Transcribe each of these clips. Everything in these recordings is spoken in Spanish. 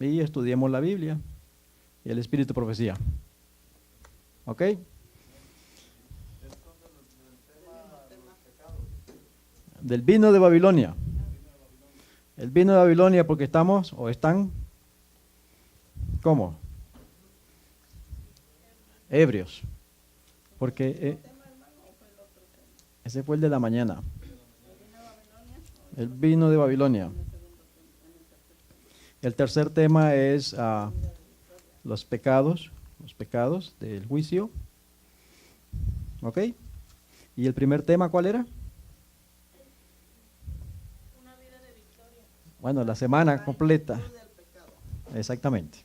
y estudiemos la Biblia y el espíritu de profecía. ¿Ok? Del vino de Babilonia. El vino de Babilonia porque estamos o están, ¿cómo? Ebrios. Porque ese fue el de la mañana. El vino de Babilonia. El tercer tema es los pecados del juicio. ¿Ok? ¿Y el primer tema cuál era? Bueno, la semana completa. Exactamente.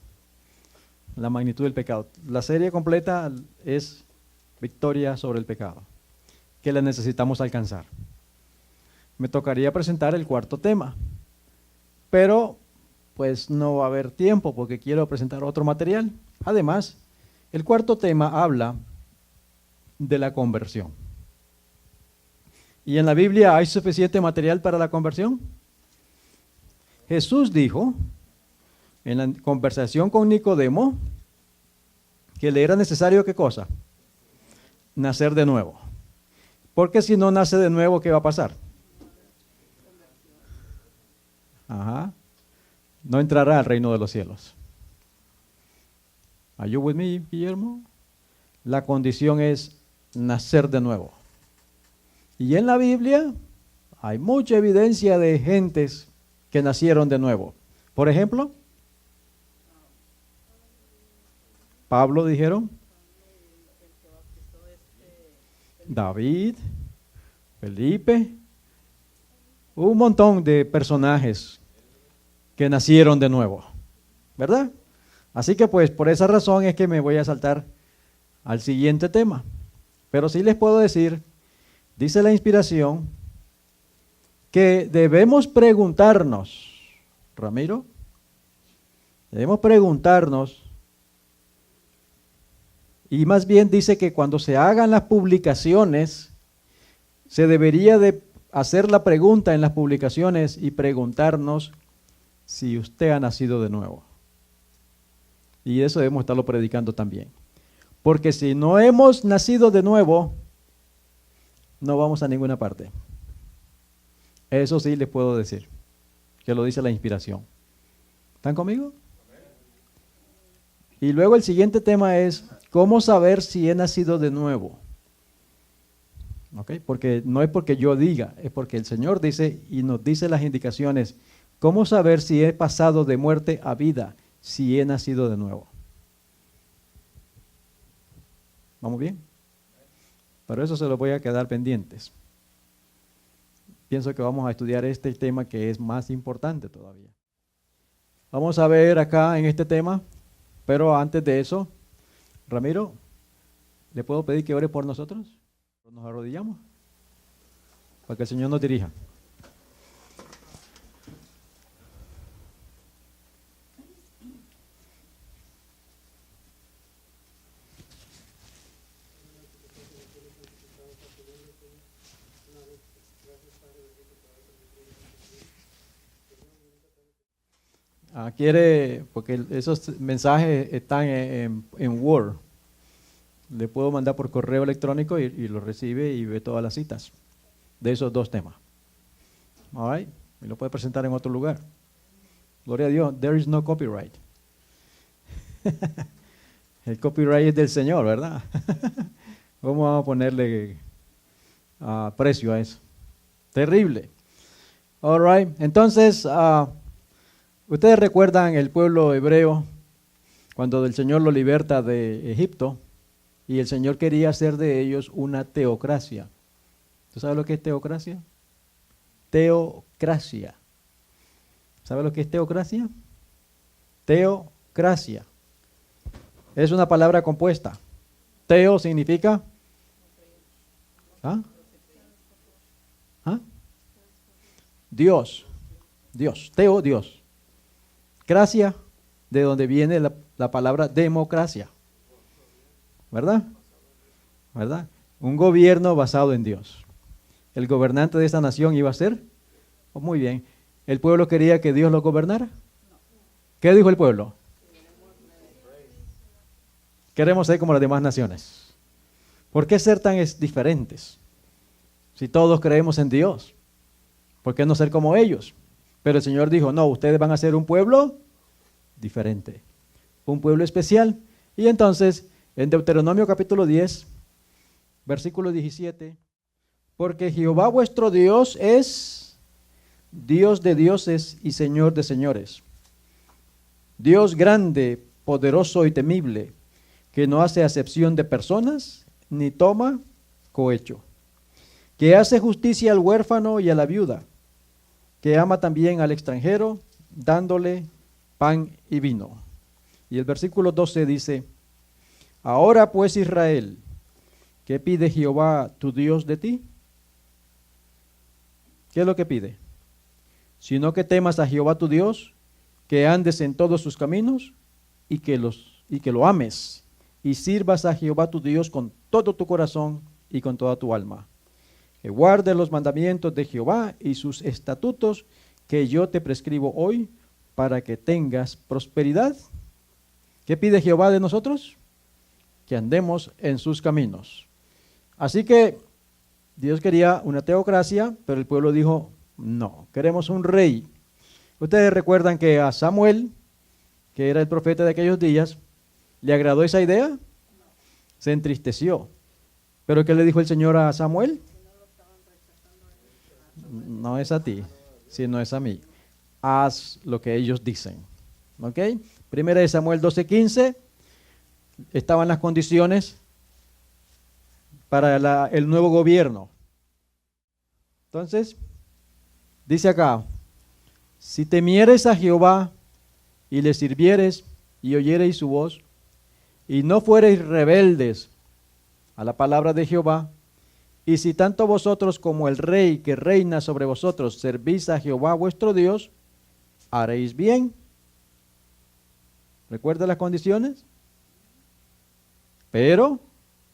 La magnitud del pecado. La serie completa es victoria sobre el pecado, que la necesitamos alcanzar. Me tocaría presentar el cuarto tema, pero pues no va a haber tiempo porque quiero presentar otro material. Además, el cuarto tema habla de la conversión. ¿Y en la Biblia hay suficiente material para la conversión? Jesús dijo en la conversación con Nicodemo que le era necesario, ¿qué cosa? Nacer de nuevo. Porque si no nace de nuevo, ¿qué va a pasar? Ajá. No entrará al reino de los cielos. ¿Are you with me, Guillermo? La condición es nacer de nuevo. Y en la Biblia hay mucha evidencia de gentes que nacieron de nuevo. Por ejemplo, Pablo dijeron, David, Felipe, un montón de personajes que nacieron de nuevo, ¿verdad? Así que pues por esa razón es que me voy a saltar al siguiente tema. Pero sí les puedo decir, dice la inspiración, que debemos preguntarnos, Ramiro, debemos preguntarnos, y más bien dice que cuando se hagan las publicaciones, se debería de hacer la pregunta en las publicaciones y preguntarnos si usted ha nacido de nuevo. Y eso debemos estarlo predicando también. Porque si no hemos nacido de nuevo, no vamos a ninguna parte. Eso sí les puedo decir, que lo dice la inspiración. ¿Están conmigo? Y luego el siguiente tema es, ¿cómo saber si he nacido de nuevo? ¿Okay? Porque no es porque yo diga, es porque el Señor dice y nos dice las indicaciones. ¿Cómo saber si he pasado de muerte a vida, si he nacido de nuevo? ¿Vamos bien? Pero eso se lo voy a quedar pendientes. Pienso que vamos a estudiar este tema que es más importante todavía. Vamos a ver acá en este tema, pero antes de eso, Ramiro, ¿le puedo pedir que ore por nosotros? Nos arrodillamos para que el Señor nos dirija. Quiere, porque esos mensajes están en Word. Le puedo mandar por correo electrónico y lo recibe y ve todas las citas de esos dos temas. All right? Y lo puede presentar en otro lugar. Gloria a Dios, there is no copyright. El copyright es del Señor, ¿verdad? ¿Cómo vamos a ponerle precio a eso? Terrible. All right, entonces, ustedes recuerdan el pueblo hebreo cuando el Señor lo liberta de Egipto y el Señor quería hacer de ellos una teocracia. ¿Tú sabes lo que es teocracia? Teocracia. ¿Sabes lo que es teocracia? Teocracia. Es una palabra compuesta. Teo significa Dios. Dios. Teo, Dios. Gracia, de donde viene la palabra democracia. ¿Verdad? ¿Verdad? Un gobierno basado en Dios. El gobernante de esa nación iba a ser, muy bien, ¿el pueblo quería que Dios lo gobernara? ¿Qué dijo el pueblo? Queremos ser como las demás naciones. ¿Por qué ser tan diferentes? Si todos creemos en Dios, ¿por qué no ser como ellos? Pero el Señor dijo, no, ustedes van a ser un pueblo diferente, un pueblo especial. Y entonces, en Deuteronomio capítulo 10, versículo 17, porque Jehová vuestro Dios es Dios de dioses y Señor de señores, Dios grande, poderoso y temible, que no hace acepción de personas, ni toma cohecho, que hace justicia al huérfano y a la viuda, que ama también al extranjero, dándole pan y vino. Y el versículo 12 dice, ahora pues Israel, ¿qué pide Jehová tu Dios de ti? ¿Qué es lo que pide? Sino que temas a Jehová tu Dios, que andes en todos sus caminos y que lo ames y sirvas a Jehová tu Dios con todo tu corazón y con toda tu alma. Que guardes los mandamientos de Jehová y sus estatutos que yo te prescribo hoy para que tengas prosperidad. ¿Qué pide Jehová de nosotros? Que andemos en sus caminos. Así que Dios quería una teocracia, pero el pueblo dijo, no, queremos un rey. Ustedes recuerdan que a Samuel, que era el profeta de aquellos días, ¿le agradó esa idea? Se entristeció. ¿Pero qué le dijo el Señor a Samuel? No es a ti, sino es a mí. Haz lo que ellos dicen. ¿Ok? Primera de Samuel 12:15, estaban las condiciones para el nuevo gobierno. Entonces, dice acá, si temieres a Jehová y le sirvieres y oyereis su voz, y no fuereis rebeldes a la palabra de Jehová, y si tanto vosotros como el rey que reina sobre vosotros servís a Jehová vuestro Dios, haréis bien. ¿Recuerda las condiciones? Pero,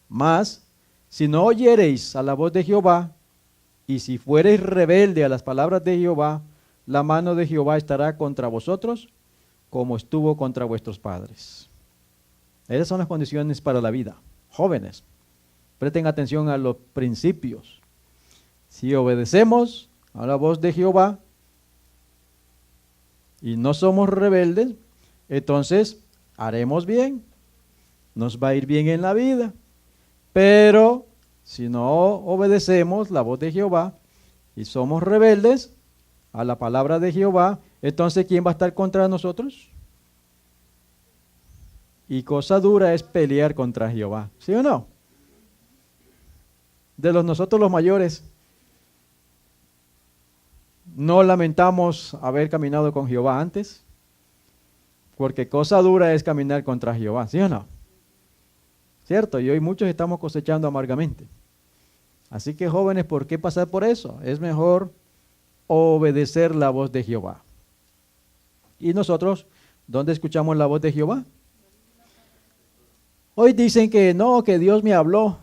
más, si no oyereis a la voz de Jehová, y si fuereis rebelde a las palabras de Jehová, la mano de Jehová estará contra vosotros, como estuvo contra vuestros padres. Esas son las condiciones para la vida. Jóvenes, presten atención a los principios. Si obedecemos a la voz de Jehová y no somos rebeldes, entonces haremos bien, nos va a ir bien en la vida. Pero si no obedecemos la voz de Jehová y somos rebeldes a la palabra de Jehová, entonces ¿quién va a estar contra nosotros? Y cosa dura es pelear contra Jehová, ¿sí o no? De nosotros los mayores, no lamentamos haber caminado con Jehová antes, porque cosa dura es caminar contra Jehová, ¿sí o no? ¿Cierto? Y hoy muchos estamos cosechando amargamente. Así que jóvenes, ¿por qué pasar por eso? Es mejor obedecer la voz de Jehová. ¿Y nosotros, dónde escuchamos la voz de Jehová? Hoy dicen que no, que Dios me habló.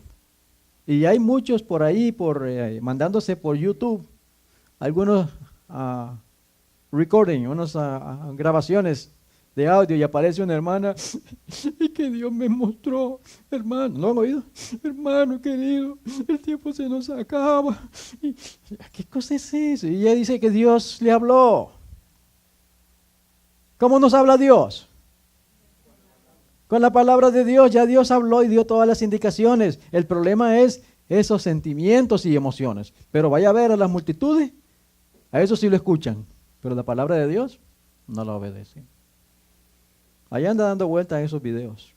Y hay muchos por ahí, mandándose por YouTube, algunos recording, unas grabaciones de audio, y aparece una hermana y que Dios me mostró, hermano, ¿no han oído? Hermano querido, el tiempo se nos acaba. ¿Qué cosa es eso? Y ella dice que Dios le habló. ¿Cómo nos habla Dios? Con la palabra de Dios. Ya Dios habló y dio todas las indicaciones. El problema es esos sentimientos y emociones. Pero vaya a ver a las multitudes, a eso sí lo escuchan, pero la palabra de Dios no la obedecen. Allá anda dando vueltas esos videos.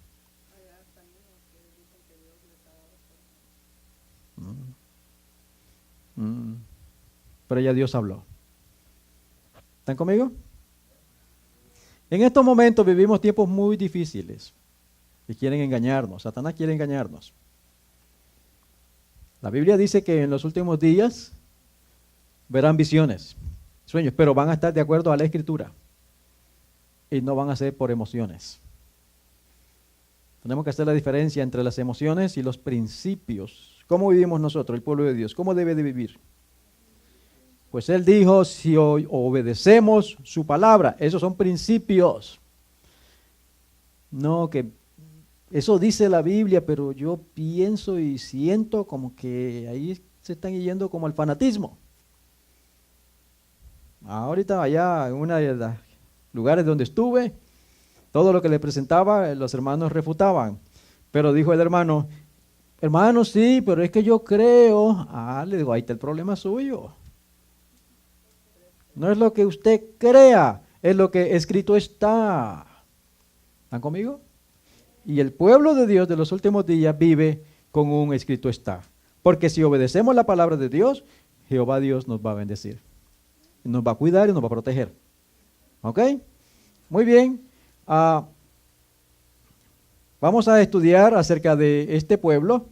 Pero ya Dios habló. ¿Están conmigo? En estos momentos vivimos tiempos muy difíciles y quieren engañarnos. Satanás quiere engañarnos. La Biblia dice que en los últimos días verán visiones, sueños, pero van a estar de acuerdo a la Escritura y no van a ser por emociones. Tenemos que hacer la diferencia entre las emociones y los principios. ¿Cómo vivimos nosotros, el pueblo de Dios? ¿Cómo debe de vivir? Pues Él dijo, si obedecemos su palabra, esos son principios. No, que eso dice la Biblia, pero yo pienso y siento como que ahí se están yendo como al fanatismo. Ahorita allá en uno de los lugares donde estuve, todo lo que le presentaba, los hermanos refutaban. Pero dijo el hermano, hermano, sí, pero es que yo creo. Le digo, ahí está el problema suyo. No es lo que usted crea, es lo que escrito está. ¿Están conmigo? Y el pueblo de Dios de los últimos días vive con un escrito está. Porque si obedecemos la palabra de Dios, Jehová Dios nos va a bendecir. Nos va a cuidar y nos va a proteger. ¿Ok? Muy bien. Vamos a estudiar acerca de este pueblo.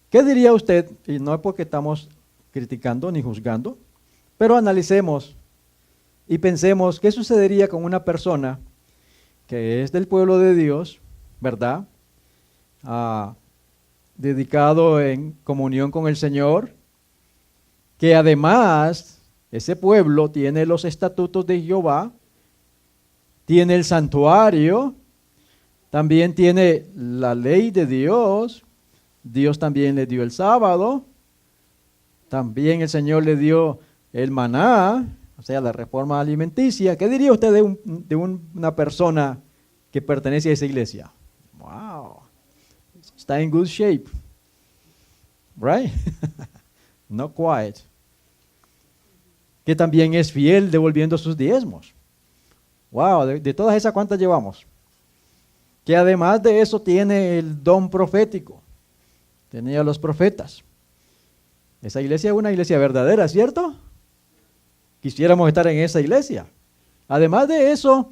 ¿Qué diría usted? Y no es porque estamos criticando ni juzgando, pero analicemos y pensemos qué sucedería con una persona que es del pueblo de Dios, ¿verdad? Dedicado en comunión con el Señor, que además ese pueblo tiene los estatutos de Jehová, tiene el santuario, también tiene la ley de Dios. Dios también le dio el sábado, también el Señor le dio el maná, o sea, la reforma alimenticia. ¿Qué diría usted de una persona que pertenece a esa iglesia? Wow, está en good shape, right? Not quite. Que también es fiel devolviendo sus diezmos. Wow, de todas esas, ¿cuántas llevamos? Que además de eso tiene el don profético. Tenía los profetas. Esa iglesia es una iglesia verdadera, ¿cierto? Quisiéramos estar en esa iglesia. Además de eso,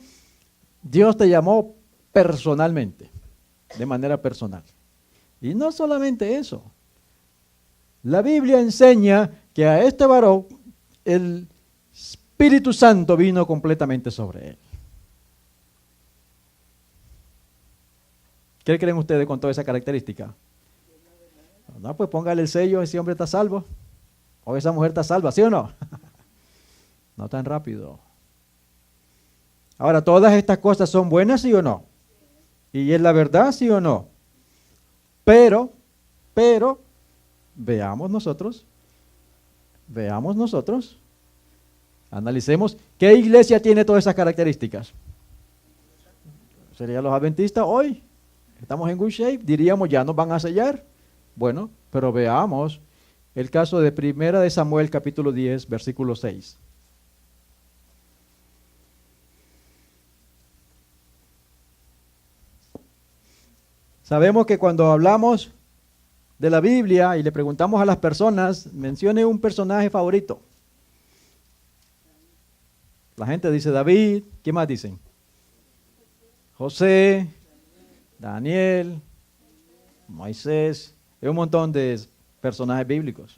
Dios te llamó personalmente, de manera personal. Y no solamente eso. La Biblia enseña que a este varón el Espíritu Santo vino completamente sobre él. ¿Qué creen ustedes con toda esa característica? No, pues póngale el sello, ese hombre está salvo. O esa mujer está salva, ¿sí o no? No tan rápido. Ahora, ¿todas estas cosas son buenas, sí o no? ¿Y es la verdad, sí o no? Pero, veamos nosotros, analicemos, ¿qué iglesia tiene todas esas características? ¿Serían los adventistas hoy? Estamos en good shape, diríamos, ya nos van a sellar. Bueno, pero veamos el caso de 1 de Samuel capítulo 10, versículo 6. Sabemos que cuando hablamos de la Biblia y le preguntamos a las personas, mencione un personaje favorito. La gente dice David, ¿qué más dicen? José, Daniel, Moisés. Es un montón de personajes bíblicos.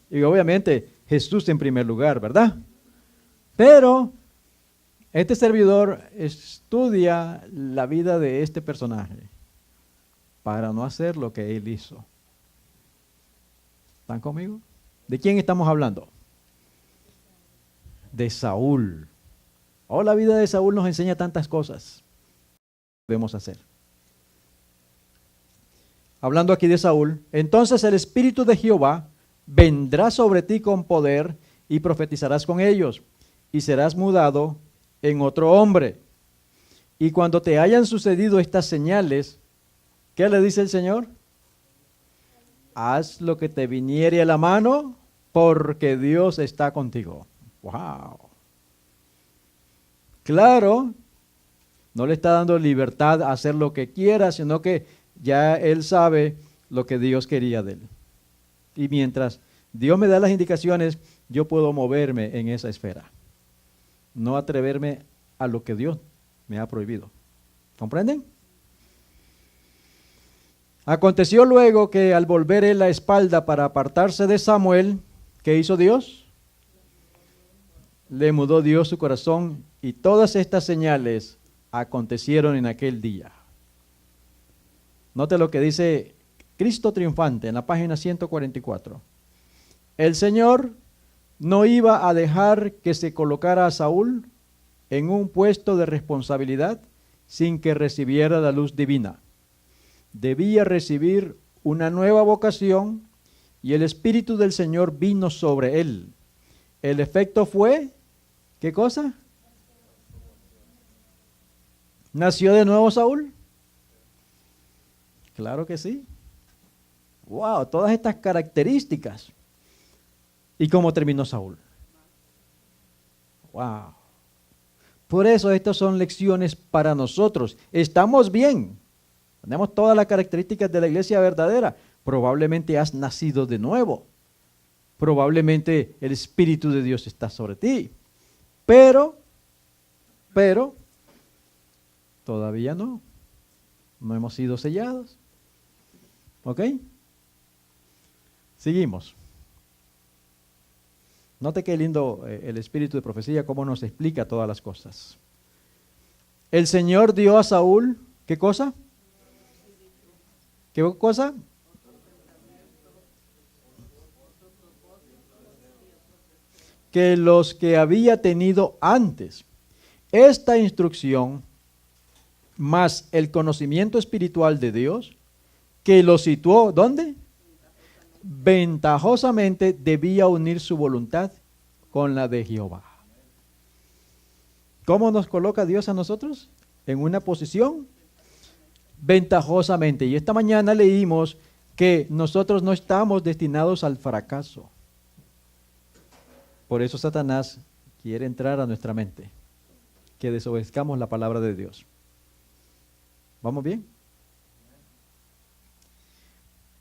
Y obviamente Jesús en primer lugar, ¿verdad? Pero este servidor estudia la vida de este personaje para no hacer lo que él hizo. ¿Están conmigo? ¿De quién estamos hablando? De Saúl. Oh, la vida de Saúl nos enseña tantas cosas que debemos hacer. Hablando aquí de Saúl, entonces el Espíritu de Jehová vendrá sobre ti con poder y profetizarás con ellos y serás mudado en otro hombre. Y cuando te hayan sucedido estas señales, ¿qué le dice el Señor? Haz lo que te viniere a la mano porque Dios está contigo. ¡Wow! Claro, no le está dando libertad a hacer lo que quiera, sino que ya él sabe lo que Dios quería de él. Y mientras Dios me da las indicaciones, yo puedo moverme en esa esfera. No atreverme a lo que Dios me ha prohibido. ¿Comprenden? Aconteció luego que al volver él la espalda para apartarse de Samuel, ¿qué hizo Dios? Le mudó Dios su corazón y todas estas señales acontecieron en aquel día. Note lo que dice Cristo triunfante en la página 144. El Señor no iba a dejar que se colocara a Saúl en un puesto de responsabilidad sin que recibiera la luz divina. Debía recibir una nueva vocación y el Espíritu del Señor vino sobre él. El efecto fue, ¿qué cosa? ¿Nació de nuevo Saúl? Claro que sí. Wow, todas estas características. ¿Y cómo terminó Saúl? Wow. Por eso estas son lecciones para nosotros. Estamos bien. Tenemos todas las características de la iglesia verdadera. Probablemente has nacido de nuevo. Probablemente el Espíritu de Dios está sobre ti. Pero, todavía no. No hemos sido sellados. ¿Ok? Seguimos. Note qué lindo el espíritu de profecía, cómo nos explica todas las cosas. El Señor dio a Saúl, ¿qué cosa? ¿Qué cosa? Que los que había tenido antes. Esta instrucción, más el conocimiento espiritual de Dios, que lo situó, ¿dónde? Ventajosamente debía unir su voluntad con la de Jehová. ¿Cómo nos coloca Dios a nosotros? En una posición ventajosamente. Y esta mañana leímos que nosotros no estamos destinados al fracaso. Por eso Satanás quiere entrar a nuestra mente, que desobedezcamos la palabra de Dios. ¿Vamos bien?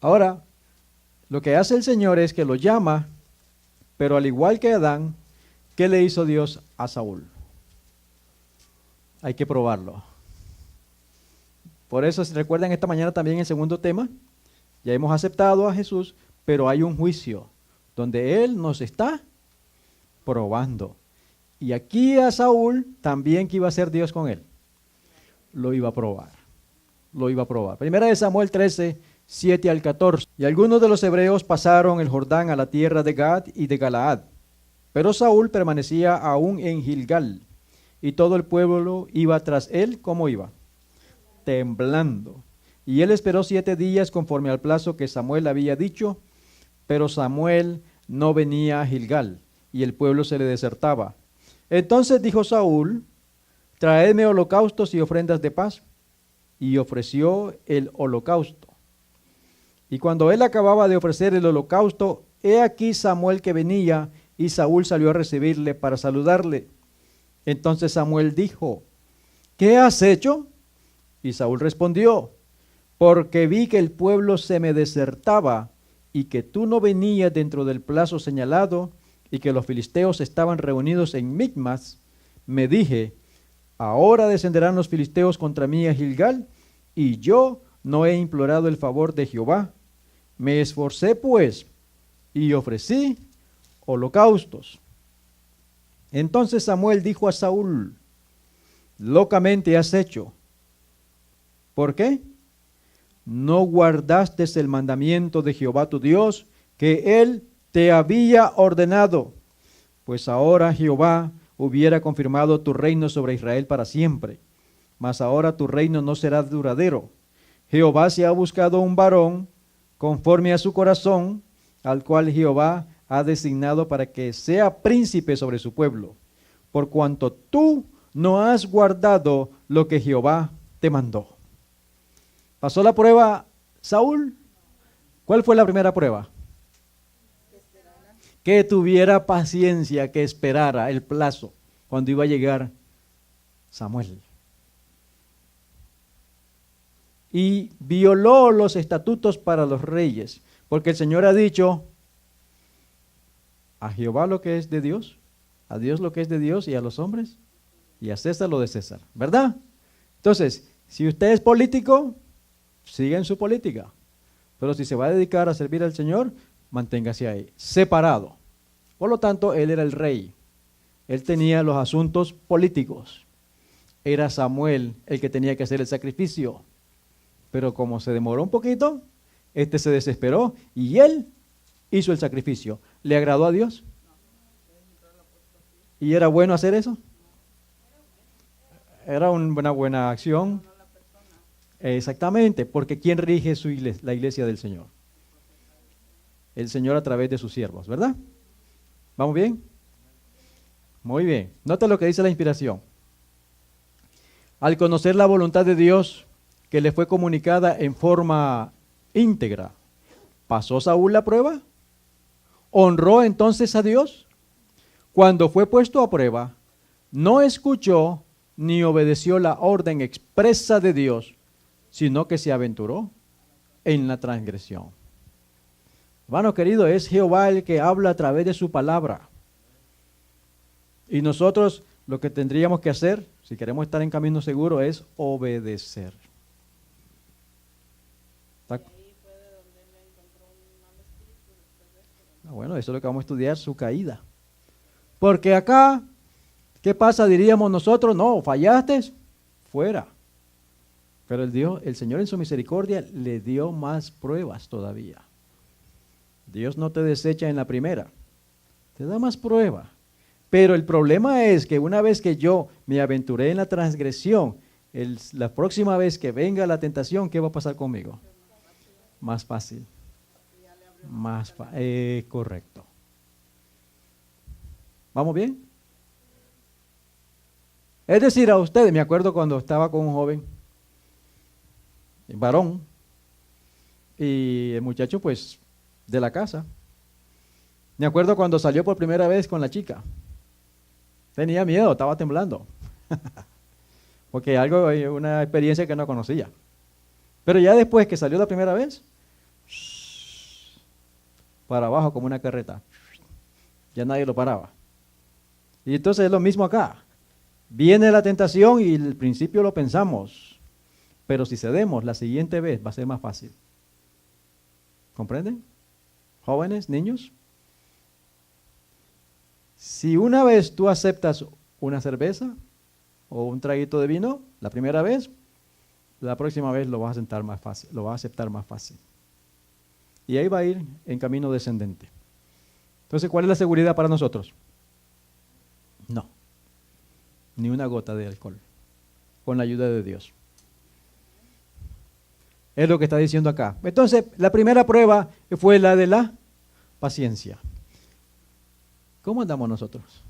Ahora, lo que hace el Señor es que lo llama, pero al igual que Adán, ¿qué le hizo Dios a Saúl? Hay que probarlo. Por eso, si recuerdan esta mañana también el segundo tema, ya hemos aceptado a Jesús, pero hay un juicio donde Él nos está probando. Y aquí a Saúl también, ¿qué iba a hacer Dios con él? Lo iba a probar. Lo iba a probar. Primera de Samuel 13, 7 al 14. Y algunos de los hebreos pasaron el Jordán a la tierra de Gad y de Galaad. Pero Saúl permanecía aún en Gilgal. Y todo el pueblo iba tras él, ¿cómo iba? Temblando. Y él esperó 7 días conforme al plazo que Samuel había dicho, pero Samuel no venía a Gilgal, y el pueblo se le desertaba. Entonces dijo Saúl, traedme holocaustos y ofrendas de paz. Y ofreció el holocausto. Y cuando él acababa de ofrecer el holocausto, he aquí Samuel que venía, y Saúl salió a recibirle para saludarle. Entonces Samuel dijo, ¿qué has hecho? Y Saúl respondió, porque vi que el pueblo se me desertaba, y que tú no venías dentro del plazo señalado, y que los filisteos estaban reunidos en Micmas, me dije, ahora descenderán los filisteos contra mí a Gilgal, y yo no he implorado el favor de Jehová. Me esforcé pues, y ofrecí holocaustos. Entonces Samuel dijo a Saúl, locamente has hecho. ¿Por qué? No guardaste el mandamiento de Jehová tu Dios, que él te había ordenado. Pues ahora Jehová hubiera confirmado tu reino sobre Israel para siempre. Mas ahora tu reino no será duradero. Jehová se ha buscado un varón conforme a su corazón, al cual Jehová ha designado para que sea príncipe sobre su pueblo, por cuanto tú no has guardado lo que Jehová te mandó. ¿Pasó la prueba Saúl? ¿Cuál fue la primera prueba? Que tuviera paciencia, que esperara el plazo cuando iba a llegar Samuel. Y violó los estatutos para los reyes, porque el Señor ha dicho, a Jehová lo que es de Dios, a Dios lo que es de Dios y a los hombres, y a César lo de César, ¿verdad? Entonces, si usted es político, siga en su política, pero si se va a dedicar a servir al Señor, manténgase ahí, separado. Por lo tanto, él era el rey, él tenía los asuntos políticos, era Samuel el que tenía que hacer el sacrificio, pero como se demoró un poquito, este se desesperó y él hizo el sacrificio. ¿Le agradó a Dios? ¿Y era bueno hacer eso? Era una buena acción. Exactamente, porque ¿quién rige su iglesia, la iglesia del Señor? El Señor a través de sus siervos, ¿verdad? ¿Vamos bien? Muy bien. Nota lo que dice la inspiración. Al conocer la voluntad de Dios que le fue comunicada en forma íntegra, ¿pasó Saúl la prueba? ¿Honró entonces a Dios? Cuando fue puesto a prueba, no escuchó ni obedeció la orden expresa de Dios, sino que se aventuró en la transgresión. Hermano querido, es Jehová el que habla a través de su palabra. Y nosotros lo que tendríamos que hacer, si queremos estar en camino seguro, es obedecer. Bueno, eso es lo que vamos a estudiar, su caída. Porque acá, ¿qué pasa? Diríamos nosotros, no, fallaste, fuera. Pero el Señor en su misericordia le dio más pruebas todavía. Dios no te desecha en la primera, te da más prueba. Pero el problema es que una vez que yo me aventuré en la transgresión, la próxima vez que venga la tentación, ¿qué va a pasar conmigo? Más fácil. Correcto. ¿Vamos bien? Es decir, a ustedes, me acuerdo cuando estaba con un joven, un varón, y el muchacho pues de la casa. Me acuerdo cuando salió por primera vez con la chica. Tenía miedo, estaba temblando. Porque una experiencia que no conocía. Pero ya después que salió la primera vez, para abajo como una carreta. Ya nadie lo paraba. Y entonces es lo mismo acá. Viene la tentación y al principio lo pensamos. Pero si cedemos la siguiente vez va a ser más fácil. ¿Comprenden? Jóvenes, niños. Si una vez tú aceptas una cerveza o un traguito de vino, la primera vez, la próxima vez lo vas a aceptar más fácil, Y ahí va a ir en camino descendente. Entonces, ¿cuál es la seguridad para nosotros? No, ni una gota de alcohol, con la ayuda de Dios. Es lo que está diciendo acá. Entonces, la primera prueba fue la de la paciencia. ¿Cómo andamos nosotros?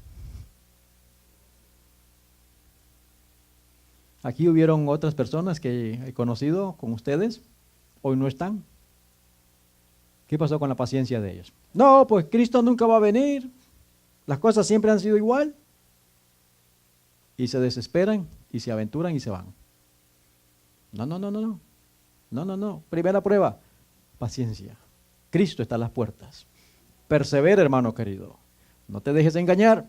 Aquí hubieron otras personas que he conocido con ustedes, hoy no están. ¿Qué pasó con la paciencia de ellos? No, pues Cristo nunca va a venir, las cosas siempre han sido igual. Y se desesperan y se aventuran y se van. No. Primera prueba, paciencia. Cristo está a las puertas. Persevera, hermano querido. No te dejes engañar.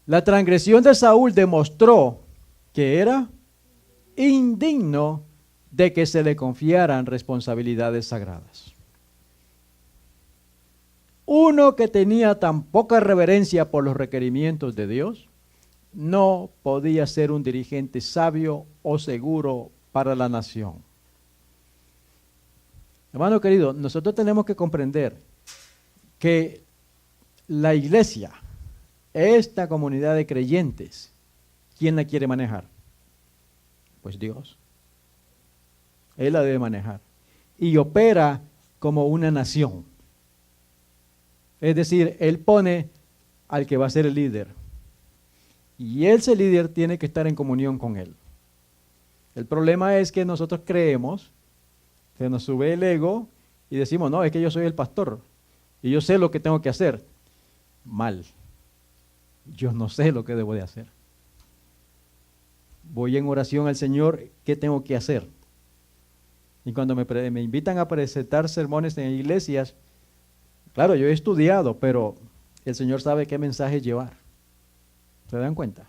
La transgresión de Saúl demostró que era indigno de que se le confiaran responsabilidades sagradas. Uno que tenía tan poca reverencia por los requerimientos de Dios, no podía ser un dirigente sabio o seguro para la nación. Hermano querido, nosotros tenemos que comprender que la iglesia, esta comunidad de creyentes, ¿quién la quiere manejar? Pues Dios. Él la debe manejar. Y opera como una nación. Es decir, Él pone al que va a ser el líder. Y ese líder tiene que estar en comunión con Él. El problema es que nosotros creemos, se nos sube el ego y decimos, no, es que yo soy el pastor y yo sé lo que tengo que hacer. Mal. Yo no sé lo que debo de hacer. Voy en oración al Señor, ¿qué tengo que hacer? Y cuando me invitan a presentar sermones en iglesias, claro, yo he estudiado, pero el Señor sabe qué mensaje llevar. ¿Se dan cuenta?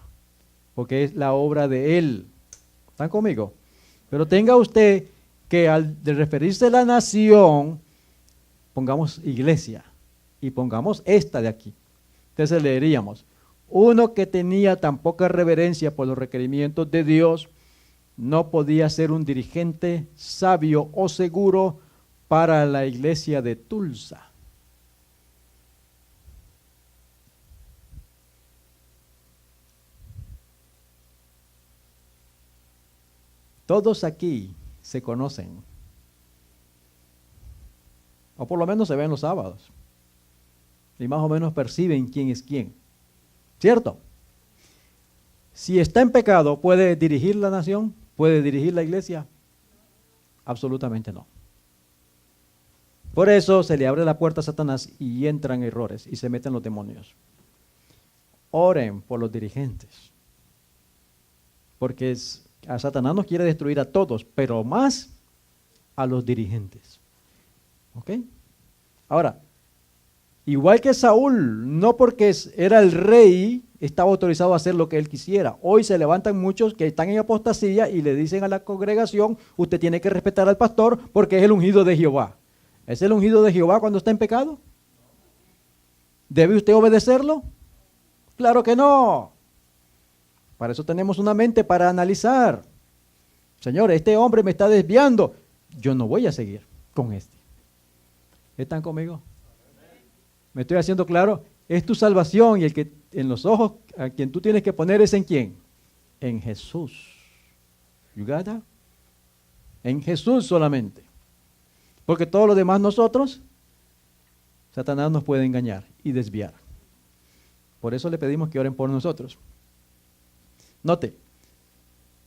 Porque es la obra de Él. ¿Están conmigo? Pero tenga usted que al de referirse a la nación, pongamos iglesia y pongamos esta de aquí. Entonces leeríamos, uno que tenía tan poca reverencia por los requerimientos de Dios, no podía ser un dirigente sabio o seguro para la iglesia de Tulsa. Todos aquí se conocen, o por lo menos se ven los sábados, y más o menos perciben quién es quién, ¿cierto? Si está en pecado, ¿puede dirigir la nación? ¿Puede dirigir la iglesia? Absolutamente no. Por eso se le abre la puerta a Satanás y entran errores y se meten los demonios. Oren por los dirigentes, porque a Satanás nos quiere destruir a todos, pero más a los dirigentes. ¿Ok? Ahora, igual que Saúl, no porque era el rey, estaba autorizado a hacer lo que él quisiera. Hoy se levantan muchos que están en apostasía y le dicen a la congregación, usted tiene que respetar al pastor porque es el ungido de Jehová. ¿Es el ungido de Jehová cuando está en pecado? ¿Debe usted obedecerlo? Claro que no. Para eso tenemos una mente para analizar. Señor, este hombre me está desviando. Yo no voy a seguir con este. ¿Están conmigo? ¿Me estoy haciendo claro? Es tu salvación y el que en los ojos a quien tú tienes que poner es ¿en quién? En Jesús. ¿You got that? En Jesús solamente. Porque todo lo demás nosotros, Satanás nos puede engañar y desviar. Por eso le pedimos que oren por nosotros. Note,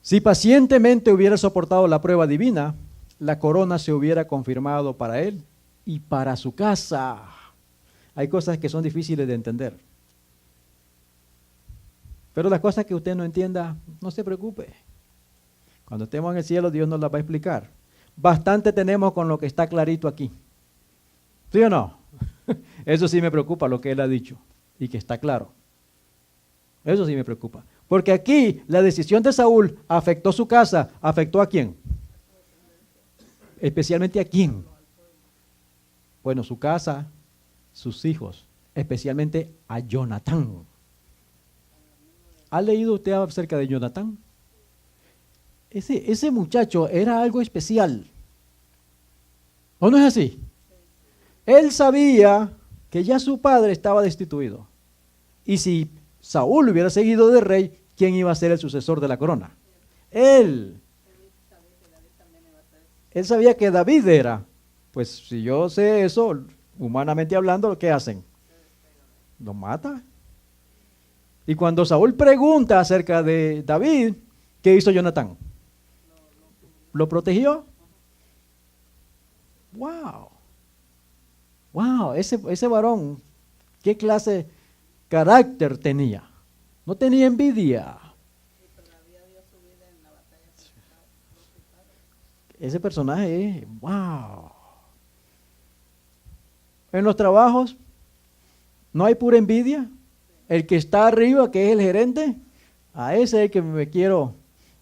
si pacientemente hubiera soportado la prueba divina, la corona se hubiera confirmado para él y para su casa. Hay cosas que son difíciles de entender. Pero las cosas que usted no entienda, no se preocupe. Cuando estemos en el cielo, Dios nos las va a explicar. Bastante tenemos con lo que está clarito aquí. ¿Sí o no? Eso sí me preocupa lo que él ha dicho y que está claro. Eso sí me preocupa. Porque aquí la decisión de Saúl afectó su casa. ¿Afectó a quién? Especialmente a quién. Bueno, su casa, sus hijos, especialmente a Jonatán. ¿Ha leído usted acerca de Jonatán? Ese muchacho era algo especial. ¿O no es así? Él sabía que ya su padre estaba destituido. Y si Saúl hubiera seguido de rey, ¿quién iba a ser el sucesor de la corona? Él. Él sabía que David era. Pues si yo sé eso, humanamente hablando, ¿qué hacen? Lo mata. Y cuando Saúl pregunta acerca de David, ¿qué hizo Jonatán? ¿Lo protegió? ¡Wow! ¡Wow! Ese varón, ¿qué clase de carácter tenía? No tenía envidia. Ese personaje, ¡wow! En los trabajos, ¿no hay pura envidia? El que está arriba, que es el gerente, a ese es el que me quiero.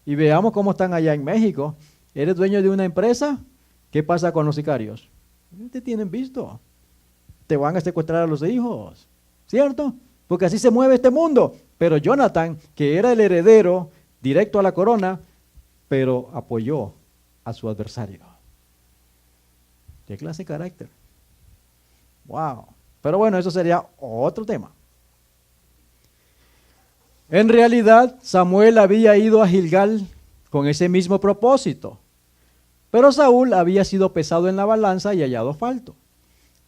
Y veamos cómo están allá en México. ¿Eres dueño de una empresa? ¿Qué pasa con los sicarios? No te tienen visto. Te van a secuestrar a los hijos, ¿cierto? Porque así se mueve este mundo. Pero Jonatán, que era el heredero directo a la corona, pero apoyó a su adversario. ¿Qué clase de carácter? ¡Wow! Pero bueno, eso sería otro tema. En realidad, Samuel había ido a Gilgal con ese mismo propósito. Pero Saúl había sido pesado en la balanza y hallado falto.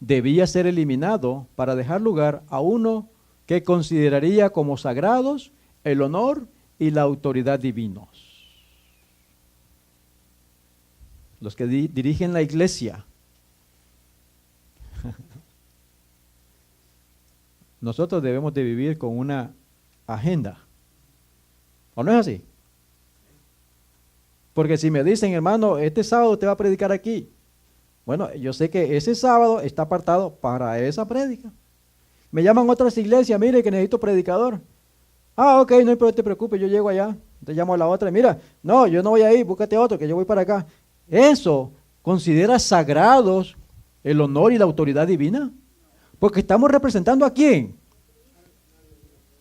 Debía ser eliminado para dejar lugar a uno que consideraría como sagrados el honor y la autoridad divinos. Los que dirigen la iglesia. Nosotros debemos de vivir con una agenda. ¿O no es así? Porque si me dicen, hermano, este sábado te va a predicar aquí. Bueno, yo sé que ese sábado está apartado para esa prédica. Me llaman otras iglesias, mire que necesito predicador. Ah, ok, no te preocupes, yo llego allá. Te llamo a la otra. Mira, no, yo no voy a ir, búscate otro, que yo voy para acá. ¿Eso considera sagrados el honor y la autoridad divina? Porque estamos representando ¿a quién?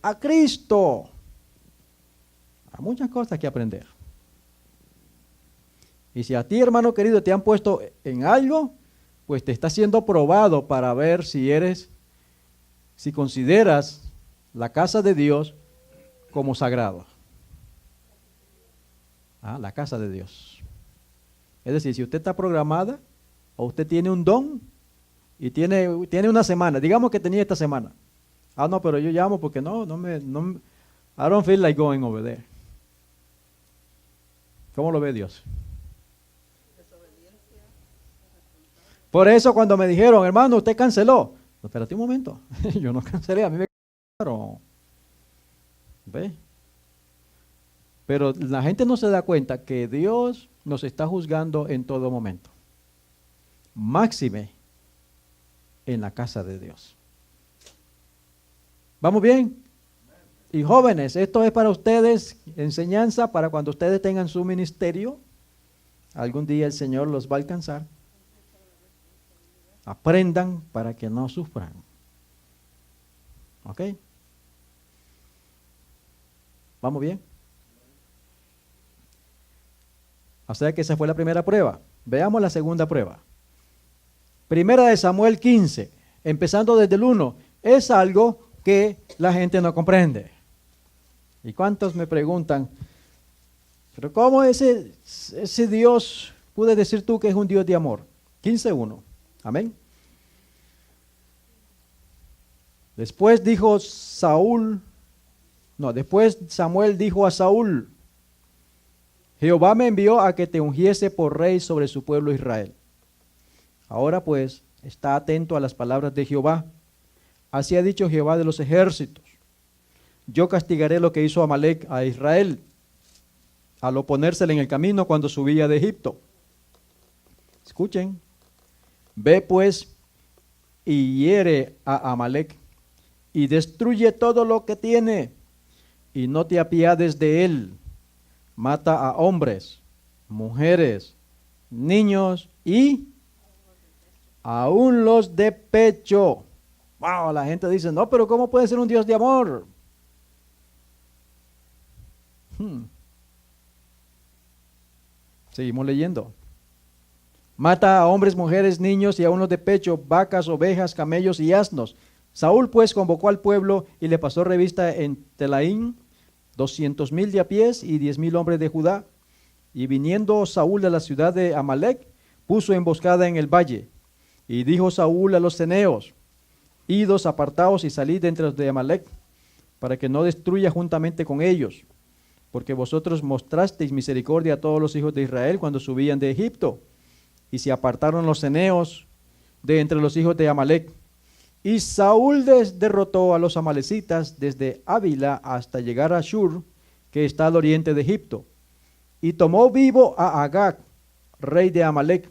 A Cristo. Hay muchas cosas que aprender. Y si a ti, hermano querido, te han puesto en algo, pues te está siendo probado para ver si consideras la casa de Dios como sagrado. La casa de Dios. Es decir, si usted está programada o usted tiene un don y tiene una semana, digamos que tenía esta semana. No, pero yo llamo porque no I don't feel like going over there. ¿Cómo lo ve Dios? Por eso cuando me dijeron, hermano, usted canceló. No, espérate un momento, yo no cancelé, a mí me cancelaron. ¿Ve? Pero la gente no se da cuenta que Dios nos está juzgando en todo momento. Máxime en la casa de Dios. ¿Vamos bien? Y jóvenes, esto es para ustedes, enseñanza para cuando ustedes tengan su ministerio. Algún día el Señor los va a alcanzar. Aprendan para que no sufran. ¿Ok? ¿Vamos bien? O sea que esa fue la primera prueba. Veamos la segunda prueba. Primera de Samuel 15, empezando desde el 1. Es algo que la gente no comprende. ¿Y cuántos me preguntan, pero cómo ese Dios, puedes decir tú que es un Dios de amor? 15:1. Amén. Después Samuel dijo a Saúl, Jehová me envió a que te ungiese por rey sobre su pueblo Israel. Ahora pues, está atento a las palabras de Jehová. Así ha dicho Jehová de los ejércitos. Yo castigaré lo que hizo Amalec a Israel, al oponérsele en el camino cuando subía de Egipto. Escuchen. Ve pues y hiere a Amalec y destruye todo lo que tiene y no te apiades de él. Mata a hombres, mujeres, niños y aún los de pecho. Wow, la gente dice, no, pero ¿cómo puede ser un Dios de amor? Seguimos leyendo. Mata a hombres, mujeres, niños y aún los de pecho, vacas, ovejas, camellos y asnos. Saúl pues convocó al pueblo y le pasó revista en Telaín 200,000 de a pies y 10,000 hombres de Judá. Y viniendo Saúl a la ciudad de Amalec, puso emboscada en el valle. Y dijo Saúl a los ceneos, idos, apartaos y salid de entre los de Amalec, para que no destruya juntamente con ellos, porque vosotros mostrasteis misericordia a todos los hijos de Israel cuando subían de Egipto. Y se apartaron los ceneos de entre los hijos de Amalec. Y Saúl derrotó a los amalecitas desde Ávila hasta llegar a Shur, que está al oriente de Egipto. Y tomó vivo a Agag, rey de Amalec,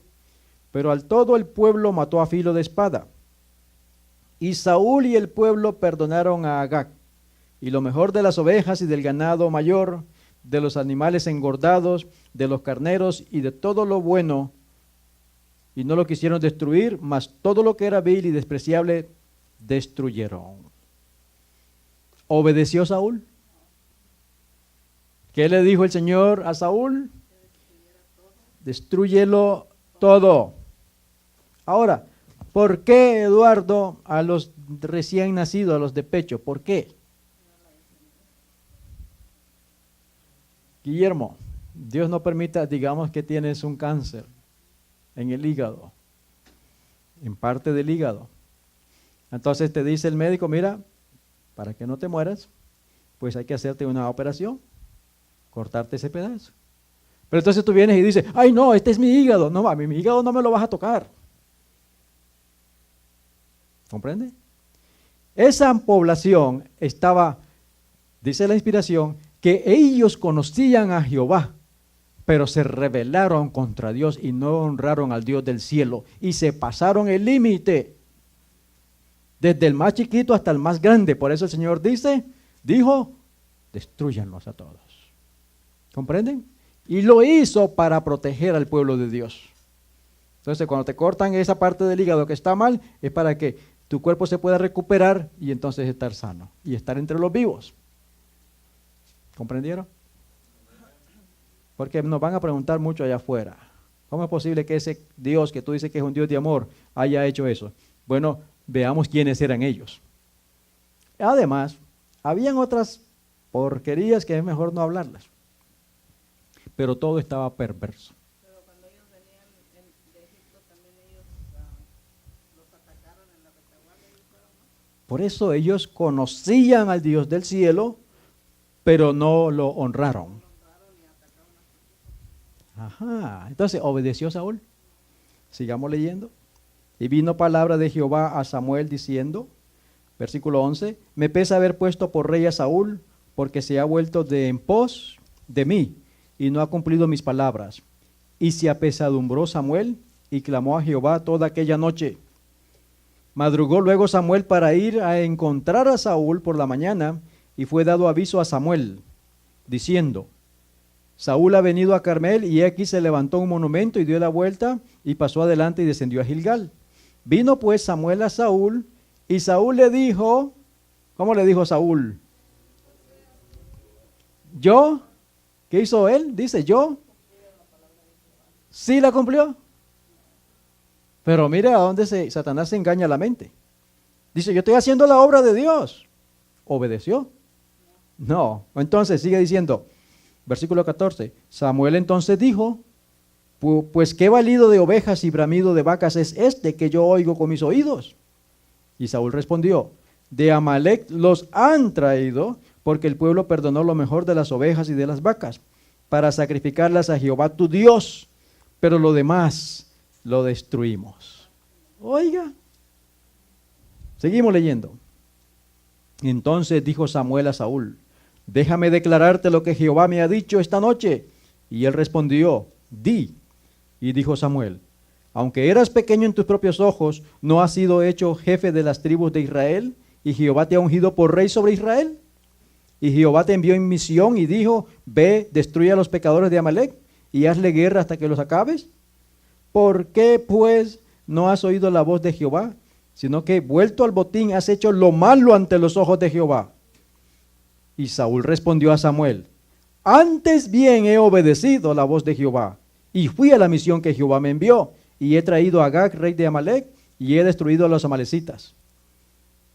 pero al todo el pueblo mató a filo de espada. Y Saúl y el pueblo perdonaron a Agag, y lo mejor de las ovejas y del ganado mayor, de los animales engordados, de los carneros y de todo lo bueno, y no lo quisieron destruir, mas todo lo que era vil y despreciable destruyeron. ¿Obedeció Saúl? ¿Qué le dijo el Señor a Saúl? Destrúyelo todo. Ahora, ¿por qué, Eduardo, a los recién nacidos, a los de pecho? ¿Por qué? Guillermo, Dios no permita, digamos que tienes un cáncer en el hígado, en parte del hígado. Entonces te dice el médico, mira, para que no te mueras, pues hay que hacerte una operación, cortarte ese pedazo. Pero entonces tú vienes y dices, ay no, este es mi hígado. No, a mí mi hígado no me lo vas a tocar. ¿Comprende? Esa población estaba, dice la inspiración, que ellos conocían a Jehová, pero se rebelaron contra Dios y no honraron al Dios del cielo y se pasaron el límite, desde el más chiquito hasta el más grande. Por eso el Señor dijo, destrúyanlos a todos. ¿Comprenden? Y lo hizo para proteger al pueblo de Dios. Entonces, cuando te cortan esa parte del hígado que está mal, es para que tu cuerpo se pueda recuperar y entonces estar sano y estar entre los vivos. ¿Comprendieron? Porque nos van a preguntar mucho allá afuera. ¿Cómo es posible que ese Dios que tú dices que es un Dios de amor haya hecho eso? Bueno, veamos quiénes eran ellos. Además, habían otras porquerías que es mejor no hablarlas. pero todo estaba perverso. Pero cuando ellos venían de Egipto también ellos los atacaron en la retaguardia y fueron, ¿no? Por eso ellos conocían al Dios del cielo, pero no lo honraron. Ajá, entonces obedeció Saúl. Sigamos leyendo. Y vino palabra de Jehová a Samuel diciendo, versículo 11, me pesa haber puesto por rey a Saúl, porque se ha vuelto de en pos de mí, y no ha cumplido mis palabras. Y se apesadumbró Samuel, y clamó a Jehová toda aquella noche. Madrugó luego Samuel para ir a encontrar a Saúl por la mañana, y fue dado aviso a Samuel, diciendo, Saúl ha venido a Carmel, y aquí se levantó un monumento, y dio la vuelta, y pasó adelante, y descendió a Gilgal. Vino pues Samuel a Saúl, y Saúl le dijo, ¿cómo le dijo Saúl? ¿Yo? ¿Qué hizo él? Dice, ¿yo? ¿Sí la cumplió? Pero mire a dónde Satanás se engaña la mente. Dice, yo estoy haciendo la obra de Dios. ¿Obedeció? No. Entonces sigue diciendo, versículo 14, Samuel entonces dijo, pues qué balido de ovejas y bramido de vacas es este que yo oigo con mis oídos. Y Saúl respondió, de Amalec los han traído, porque el pueblo perdonó lo mejor de las ovejas y de las vacas, para sacrificarlas a Jehová tu Dios, pero lo demás lo destruimos. Oiga, seguimos leyendo. Entonces dijo Samuel a Saúl, déjame declararte lo que Jehová me ha dicho esta noche. Y él respondió, di. Y dijo Samuel, aunque eras pequeño en tus propios ojos, ¿no has sido hecho jefe de las tribus de Israel? ¿Y Jehová te ha ungido por rey sobre Israel? Y Jehová te envió en misión y dijo, ve, destruye a los pecadores de Amalec y hazle guerra hasta que los acabes. ¿Por qué pues no has oído la voz de Jehová? Sino que vuelto al botín has hecho lo malo ante los ojos de Jehová. Y Saúl respondió a Samuel, antes bien he obedecido la voz de Jehová y fui a la misión que Jehová me envió y he traído a Agag, rey de Amalec, y he destruido a los amalecitas.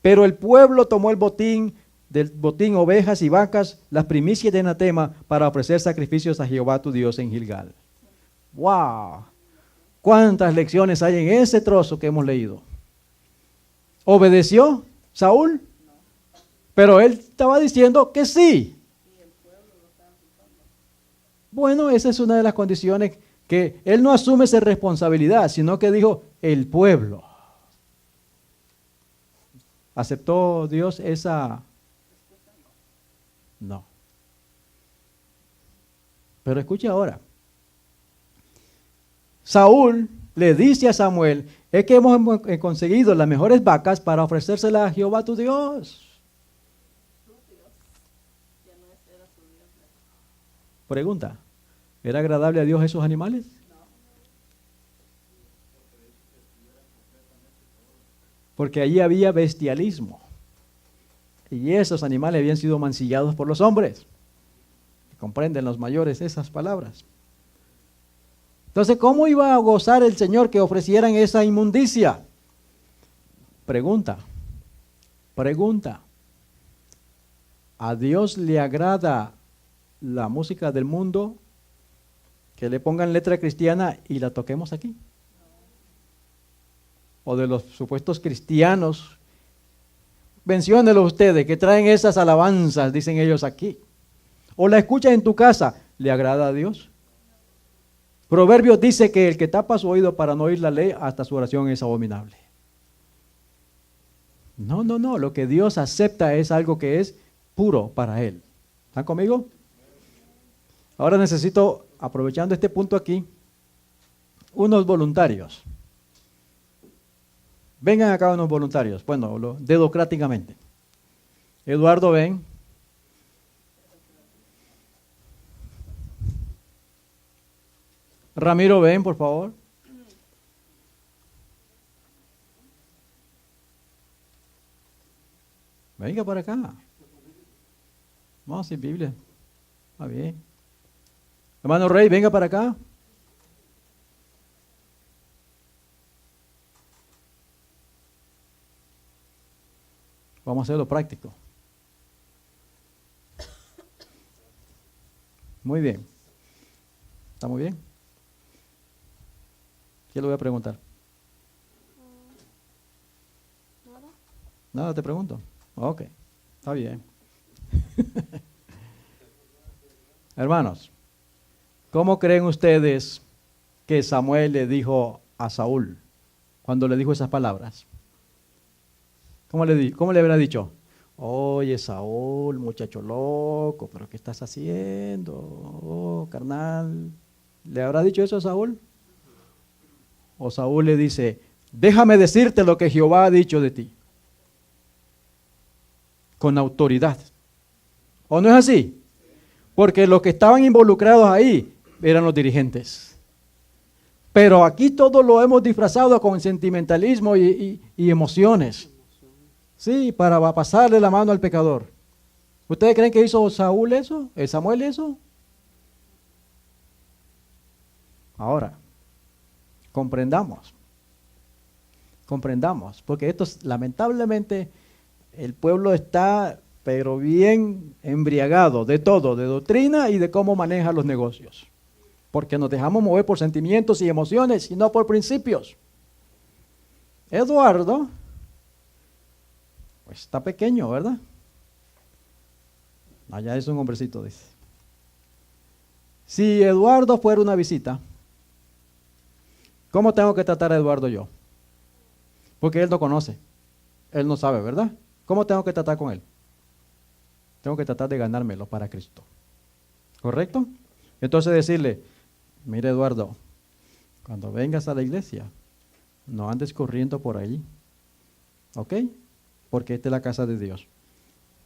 Pero el pueblo tomó del botín ovejas y vacas, las primicias de anatema, para ofrecer sacrificios a Jehová tu Dios en Gilgal. ¡Wow! ¿Cuántas lecciones hay en ese trozo que hemos leído? ¿Obedeció Saúl? Pero él estaba diciendo que sí. Bueno, esa es una de las condiciones que él no asume esa responsabilidad, sino que dijo el pueblo. ¿Aceptó Dios esa? No. Pero escuche ahora. Saúl le dice a Samuel, es que hemos conseguido las mejores vacas para ofrecérselas a Jehová tu Dios. Pregunta, ¿era agradable a Dios esos animales? Porque allí había bestialismo. Y esos animales habían sido mancillados por los hombres. ¿Comprenden los mayores esas palabras? Entonces, ¿cómo iba a gozar el Señor que ofrecieran esa inmundicia? Pregunta. ¿A Dios le agrada la música del mundo? Que le pongan letra cristiana y la toquemos aquí. O de los supuestos cristianos. Menciónelo ustedes, que traen esas alabanzas, dicen ellos aquí. O la escuchas en tu casa, ¿le agrada a Dios? Proverbios dice que el que tapa su oído para no oír la ley, hasta su oración es abominable. No, lo que Dios acepta es algo que es puro para Él. ¿Están conmigo? Ahora necesito, aprovechando este punto aquí, unos voluntarios. Vengan acá unos voluntarios, bueno, dedocráticamente. Eduardo, ven. Ramiro, ven, por favor. Venga para acá. Vamos sin Biblia. Está bien. Hermano Rey, venga para acá. Vamos a hacerlo práctico. Muy bien. Está muy bien. ¿Qué le voy a preguntar? Nada. Nada, te pregunto. Ok, está bien. Hermanos, ¿cómo creen ustedes que Samuel le dijo a Saúl cuando le dijo esas palabras? ¿Cómo le habrá dicho? Oye, Saúl, muchacho loco, ¿pero qué estás haciendo? Oh, carnal. ¿Le habrá dicho eso a Saúl? O Saúl le dice, déjame decirte lo que Jehová ha dicho de ti. Con autoridad. ¿O no es así? Porque los que estaban involucrados ahí eran los dirigentes. Pero aquí todo lo hemos disfrazado con sentimentalismo y emociones. Sí, para pasarle la mano al pecador. ¿Ustedes creen que hizo Saúl eso? ¿Samuel eso? Ahora, comprendamos, porque esto lamentablemente el pueblo está pero bien embriagado de todo, de doctrina y de cómo maneja los negocios, porque nos dejamos mover por sentimientos y emociones y no por principios. Eduardo, pues está pequeño, ¿verdad? Allá es un hombrecito, dice. Si Eduardo fuera una visita, ¿cómo tengo que tratar a Eduardo yo? Porque él no conoce, él no sabe, ¿verdad? ¿Cómo tengo que tratar con él? Tengo que tratar de ganármelo para Cristo. ¿Correcto? Entonces decirle, mire Eduardo, cuando vengas a la iglesia, no andes corriendo por ahí, ¿ok? Porque esta es la casa de Dios.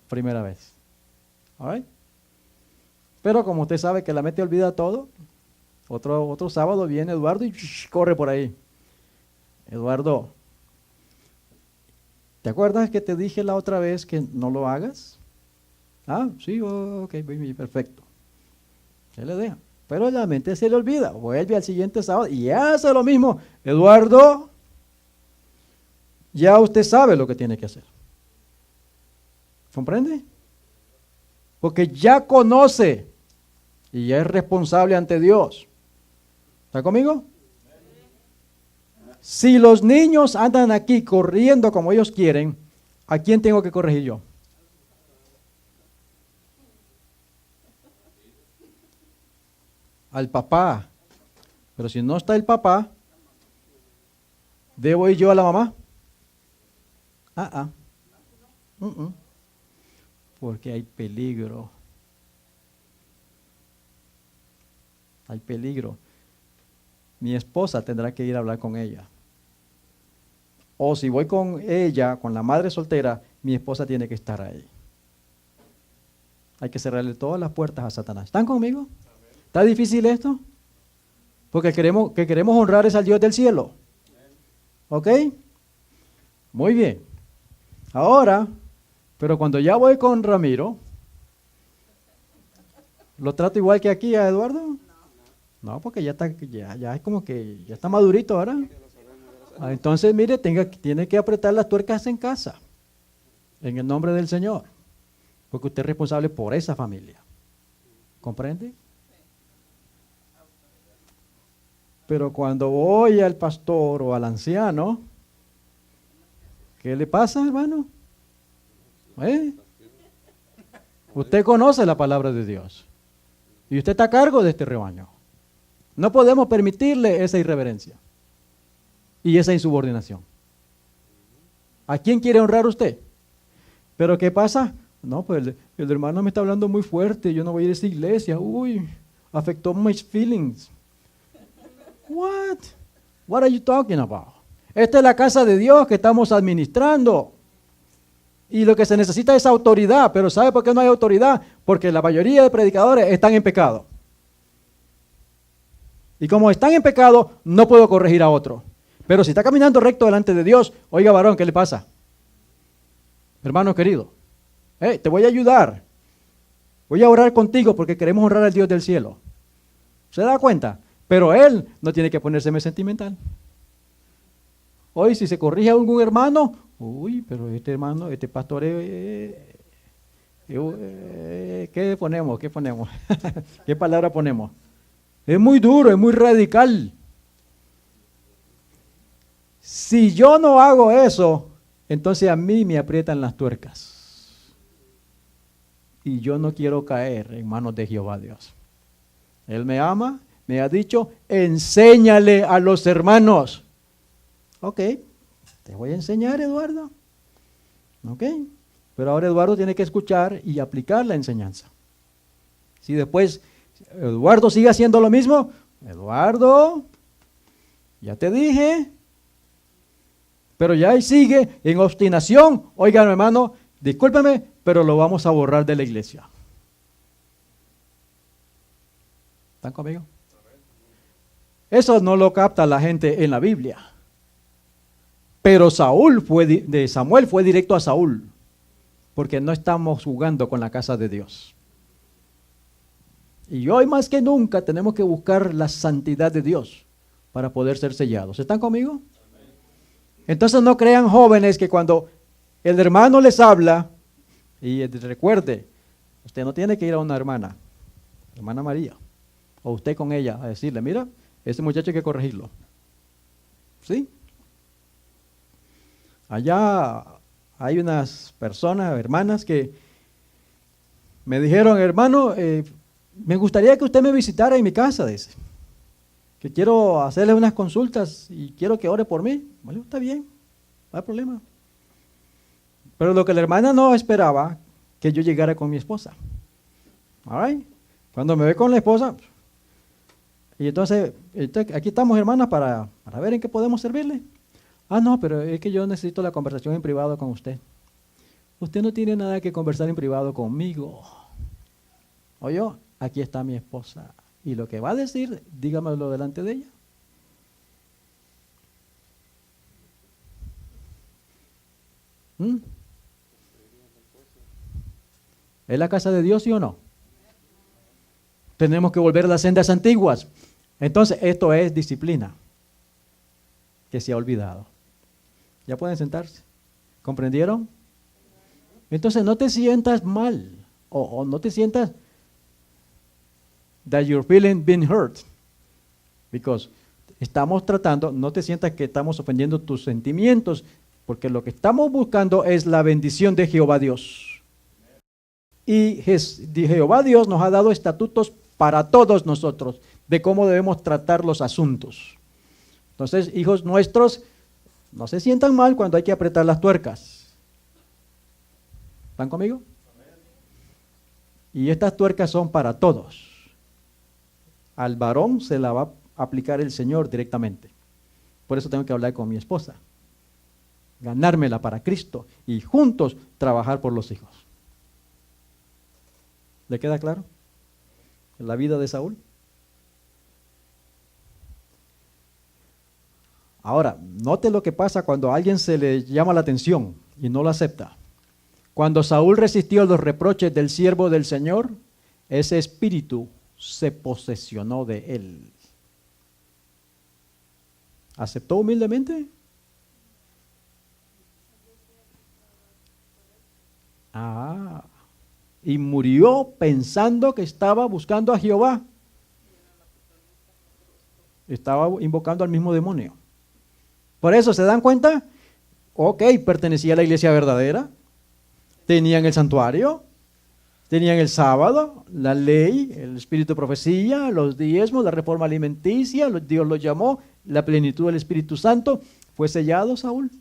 Primera vez. ¿All right? Pero como usted sabe que la mente olvida todo, otro sábado viene Eduardo y corre por ahí. Eduardo, ¿te acuerdas que te dije la otra vez que no lo hagas? Ah, sí, ok, perfecto. Se le deja. Pero la mente se le olvida. Vuelve al siguiente sábado y hace lo mismo. Eduardo, ya usted sabe lo que tiene que hacer. ¿Comprende? Porque ya conoce y ya es responsable ante Dios. ¿Está conmigo? Si los niños andan aquí corriendo como ellos quieren, ¿a quién tengo que corregir yo? Al papá. Pero si no está el papá, ¿debo ir yo a la mamá? Porque hay peligro. Hay peligro. Mi esposa tendrá que ir a hablar con ella. O si voy con ella, con la madre soltera, mi esposa tiene que estar ahí. Hay que cerrarle todas las puertas a Satanás. ¿Están conmigo? ¿Está difícil esto? Porque queremos honrar es al Dios del cielo. ¿Ok? Muy bien. Ahora, pero cuando ya voy con Ramiro, ¿lo trato igual que aquí a Eduardo? No, porque ya es como que ya está madurito ahora. Entonces, mire, tiene que apretar las tuercas en casa, en el nombre del Señor, porque usted es responsable por esa familia. ¿Comprende? Pero cuando voy al pastor o al anciano, ¿qué le pasa, hermano? Usted conoce la palabra de Dios y usted está a cargo de este rebaño. No podemos permitirle esa irreverencia y esa insubordinación. ¿A quién quiere honrar usted? ¿Pero qué pasa? No, pues el hermano me está hablando muy fuerte, yo no voy a ir a esa iglesia. Uy, afectó mis feelings. What? What are you talking about? Esta es la casa de Dios que estamos administrando. Y lo que se necesita es autoridad. Pero ¿sabe por qué no hay autoridad? Porque la mayoría de predicadores están en pecado. Y como están en pecado, no puedo corregir a otro. Pero si está caminando recto delante de Dios, oiga varón, ¿qué le pasa? Hermano querido, te voy a ayudar. Voy a orar contigo porque queremos honrar al Dios del cielo. ¿Se da cuenta? Pero él no tiene que ponérseme sentimental. Hoy si se corrige a algún hermano, uy, pero este hermano, este pastor, ¿qué ponemos? ¿Qué ponemos? ¿Qué palabra ponemos? Es muy duro, es muy radical. Si yo no hago eso, entonces a mí me aprietan las tuercas. Y yo no quiero caer en manos de Jehová Dios. Él me ama, me ha dicho, enséñale a los hermanos. Ok, te voy a enseñar, Eduardo. Ok, pero ahora Eduardo tiene que escuchar y aplicar la enseñanza. Si después Eduardo sigue haciendo lo mismo, Eduardo, ya te dije, pero ya ahí sigue en obstinación. Oigan, hermano, discúlpeme, pero lo vamos a borrar de la iglesia. ¿Están conmigo? Eso no lo capta la gente en la Biblia. Pero Samuel fue directo a Saúl, porque no estamos jugando con la casa de Dios. Y hoy más que nunca tenemos que buscar la santidad de Dios para poder ser sellados. ¿Están conmigo? Entonces no crean, jóvenes, que cuando el hermano les habla, y recuerde, usted no tiene que ir a una hermana María, o usted con ella a decirle, mira, ese muchacho hay que corregirlo. ¿Sí? Allá hay unas personas, hermanas, que me dijeron, hermano, me gustaría que usted me visitara en mi casa, dice, que quiero hacerle unas consultas y quiero que ore por mí. Bueno, está bien, no hay problema. Pero lo que la hermana no esperaba, que yo llegara con mi esposa. All right. Cuando me ve con la esposa, y entonces, aquí estamos, hermanas, para ver en qué podemos servirle. Ah, no, pero es que yo necesito la conversación en privado con usted. Usted no tiene nada que conversar en privado conmigo. Oye, aquí está mi esposa. Y lo que va a decir, dígamelo delante de ella. ¿Es la casa de Dios, sí o no? Tenemos que volver a las sendas antiguas. Entonces, esto es disciplina que se ha olvidado. Ya pueden sentarse. ¿Comprendieron? Entonces, no te sientas mal o no te sientas that you're feeling being hurt. Because estamos tratando, no te sientas que estamos ofendiendo tus sentimientos, porque lo que estamos buscando es la bendición de Jehová Dios. Y Jehová Dios nos ha dado estatutos para todos nosotros de cómo debemos tratar los asuntos. Entonces, hijos nuestros, no se sientan mal cuando hay que apretar las tuercas. ¿Están conmigo? Y estas tuercas son para todos. Al varón se la va a aplicar el Señor directamente. Por eso tengo que hablar con mi esposa. Ganármela para Cristo y juntos trabajar por los hijos. ¿Le queda claro? La vida de Saúl. Ahora, note lo que pasa cuando a alguien se le llama la atención y no lo acepta. Cuando Saúl resistió los reproches del siervo del Señor, ese espíritu se posesionó de él. ¿Aceptó humildemente? Y murió pensando que estaba buscando a Jehová. Estaba invocando al mismo demonio. Por eso, ¿se dan cuenta? Ok, pertenecía a la iglesia verdadera. Tenían el santuario. Tenían el sábado, la ley, el espíritu de profecía, los diezmos, la reforma alimenticia. Dios los llamó, la plenitud del Espíritu Santo. ¿Fue sellado Saúl?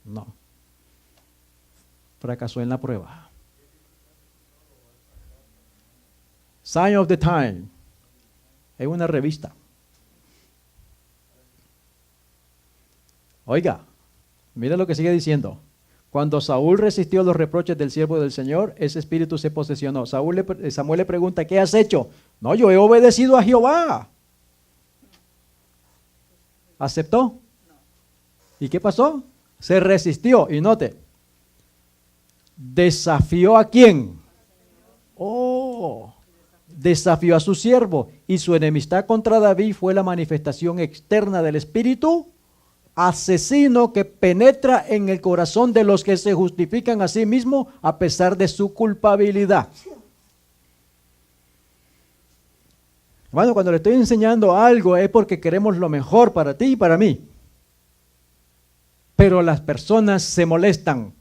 No. Fracasó en la prueba. Sign of the Time. Es una revista. Oiga, mira lo que sigue diciendo. Cuando Saúl resistió los reproches del siervo del Señor, ese espíritu se posesionó. Samuel le pregunta, ¿qué has hecho? No, yo he obedecido a Jehová. ¿Aceptó? ¿Y qué pasó? Se resistió. Y note, ¿desafió a quién? Desafió a su siervo. Y su enemistad contra David fue la manifestación externa del espíritu asesino que penetra en el corazón de los que se justifican a sí mismos a pesar de su culpabilidad. Hermano, cuando le estoy enseñando algo es porque queremos lo mejor para ti y para mí. Pero las personas se molestan.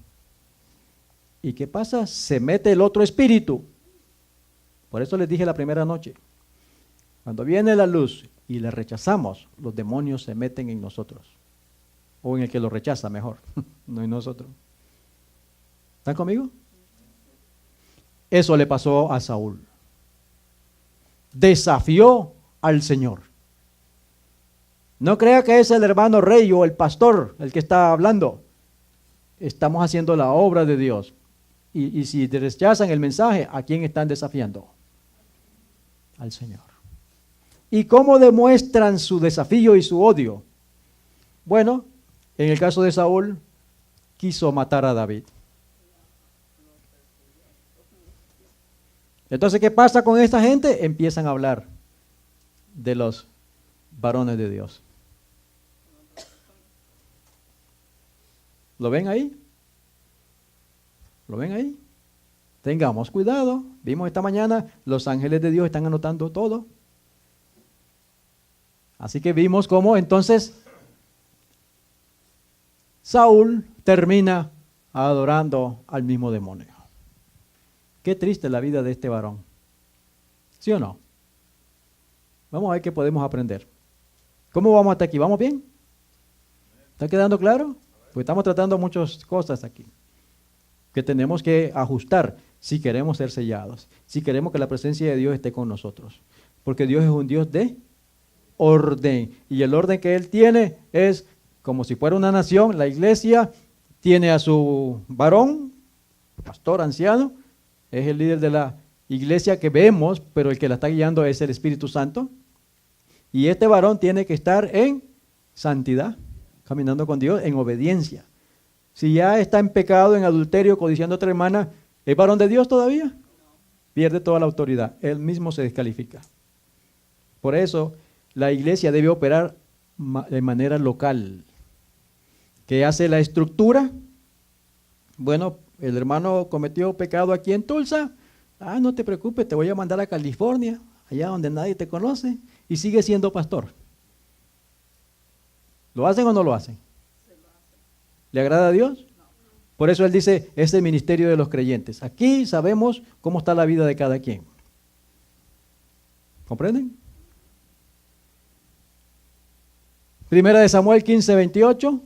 ¿Y qué pasa? Se mete el otro espíritu. Por eso les dije la primera noche. Cuando viene la luz y la rechazamos, los demonios se meten en nosotros. O en el que lo rechaza, mejor. No en nosotros. ¿Están conmigo? Eso le pasó a Saúl. Desafió al Señor. No crea que es el hermano rey o el pastor el que está hablando. Estamos haciendo la obra de Dios. Y si rechazan el mensaje, ¿a quién están desafiando? Al Señor. ¿Y cómo demuestran su desafío y su odio? Bueno, en el caso de Saúl, quiso matar a David. Entonces, ¿qué pasa con esta gente? Empiezan a hablar de los varones de Dios. ¿Lo ven ahí? ¿Lo ven ahí? Tengamos cuidado. Vimos esta mañana, los ángeles de Dios están anotando todo. Así que vimos cómo entonces Saúl termina adorando al mismo demonio. Qué triste la vida de este varón. ¿Sí o no? Vamos a ver qué podemos aprender. ¿Cómo vamos hasta aquí? ¿Vamos bien? ¿Está quedando claro? Pues estamos tratando muchas cosas aquí que tenemos que ajustar si queremos ser sellados, si queremos que la presencia de Dios esté con nosotros. Porque Dios es un Dios de orden. Y el orden que Él tiene es como si fuera una nación. La iglesia tiene a su varón, pastor, anciano, es el líder de la iglesia que vemos, pero el que la está guiando es el Espíritu Santo. Y este varón tiene que estar en santidad, caminando con Dios, en obediencia. Si ya está en pecado, en adulterio, codiciando a otra hermana, ¿es varón de Dios todavía? Pierde toda la autoridad, él mismo se descalifica. Por eso, la iglesia debe operar de manera local. ¿Qué hace la estructura? Bueno, el hermano cometió pecado aquí en Tulsa. No te preocupes, te voy a mandar a California, allá donde nadie te conoce, y sigue siendo pastor. ¿Lo hacen o no lo hacen? ¿Le agrada a Dios? Por eso Él dice, es el ministerio de los creyentes. Aquí sabemos cómo está la vida de cada quien. ¿Comprenden? Primera de Samuel 15, 28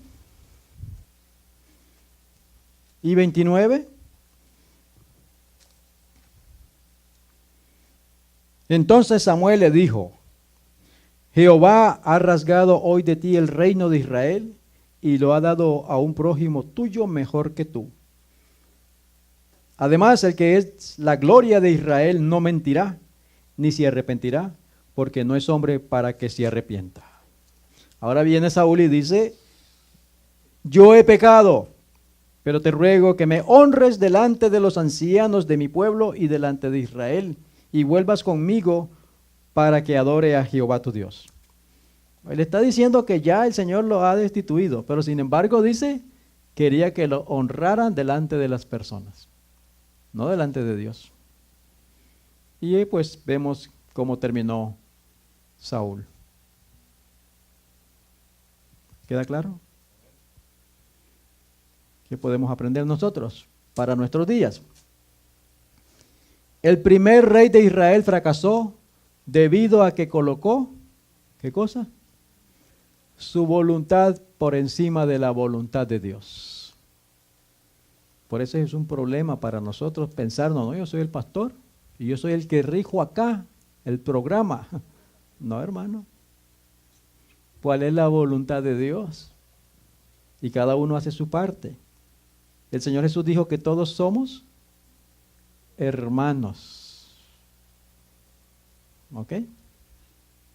y 29. Entonces Samuel le dijo, Jehová ha rasgado hoy de ti el reino de Israel y lo ha dado a un prójimo tuyo mejor que tú. Además, el que es la gloria de Israel no mentirá, ni se arrepentirá, porque no es hombre para que se arrepienta. Ahora viene Saúl y dice, yo he pecado, pero te ruego que me honres delante de los ancianos de mi pueblo y delante de Israel, y vuelvas conmigo para que adore a Jehová tu Dios. Él está diciendo que ya el Señor lo ha destituido, pero sin embargo dice, quería que lo honraran delante de las personas, no delante de Dios. Y pues vemos cómo terminó Saúl. ¿Queda claro? ¿Qué podemos aprender nosotros para nuestros días? El primer rey de Israel fracasó debido a que colocó, ¿qué cosa? Su voluntad por encima de la voluntad de Dios. Por eso es un problema para nosotros pensar, no, yo soy el pastor y yo soy el que rijo acá el programa. No, hermano. ¿Cuál es la voluntad de Dios? Y cada uno hace su parte. El Señor Jesús dijo que todos somos hermanos. ¿Ok?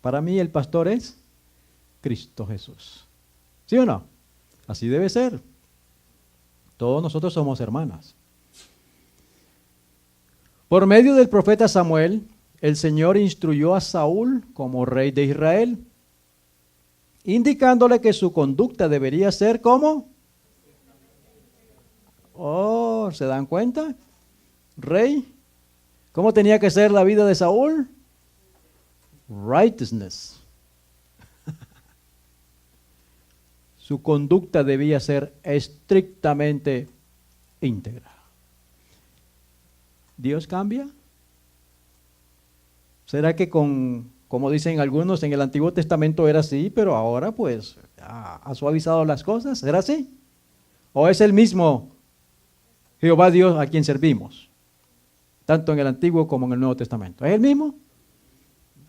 Para mí el pastor es Cristo Jesús. ¿Sí o no? Así debe ser. Todos nosotros somos hermanas. Por medio del profeta Samuel, el Señor instruyó a Saúl como rey de Israel, indicándole que su conducta debería ser como. Oh, ¿se dan cuenta? Rey. ¿Cómo tenía que ser la vida de Saúl? righteousness. Su conducta debía ser estrictamente íntegra. ¿Dios cambia? ¿Será que como dicen algunos, en el Antiguo Testamento era así, pero ahora pues ha suavizado las cosas? ¿Será así? ¿O es el mismo Jehová Dios a quien servimos? Tanto en el Antiguo como en el Nuevo Testamento. ¿Es el mismo?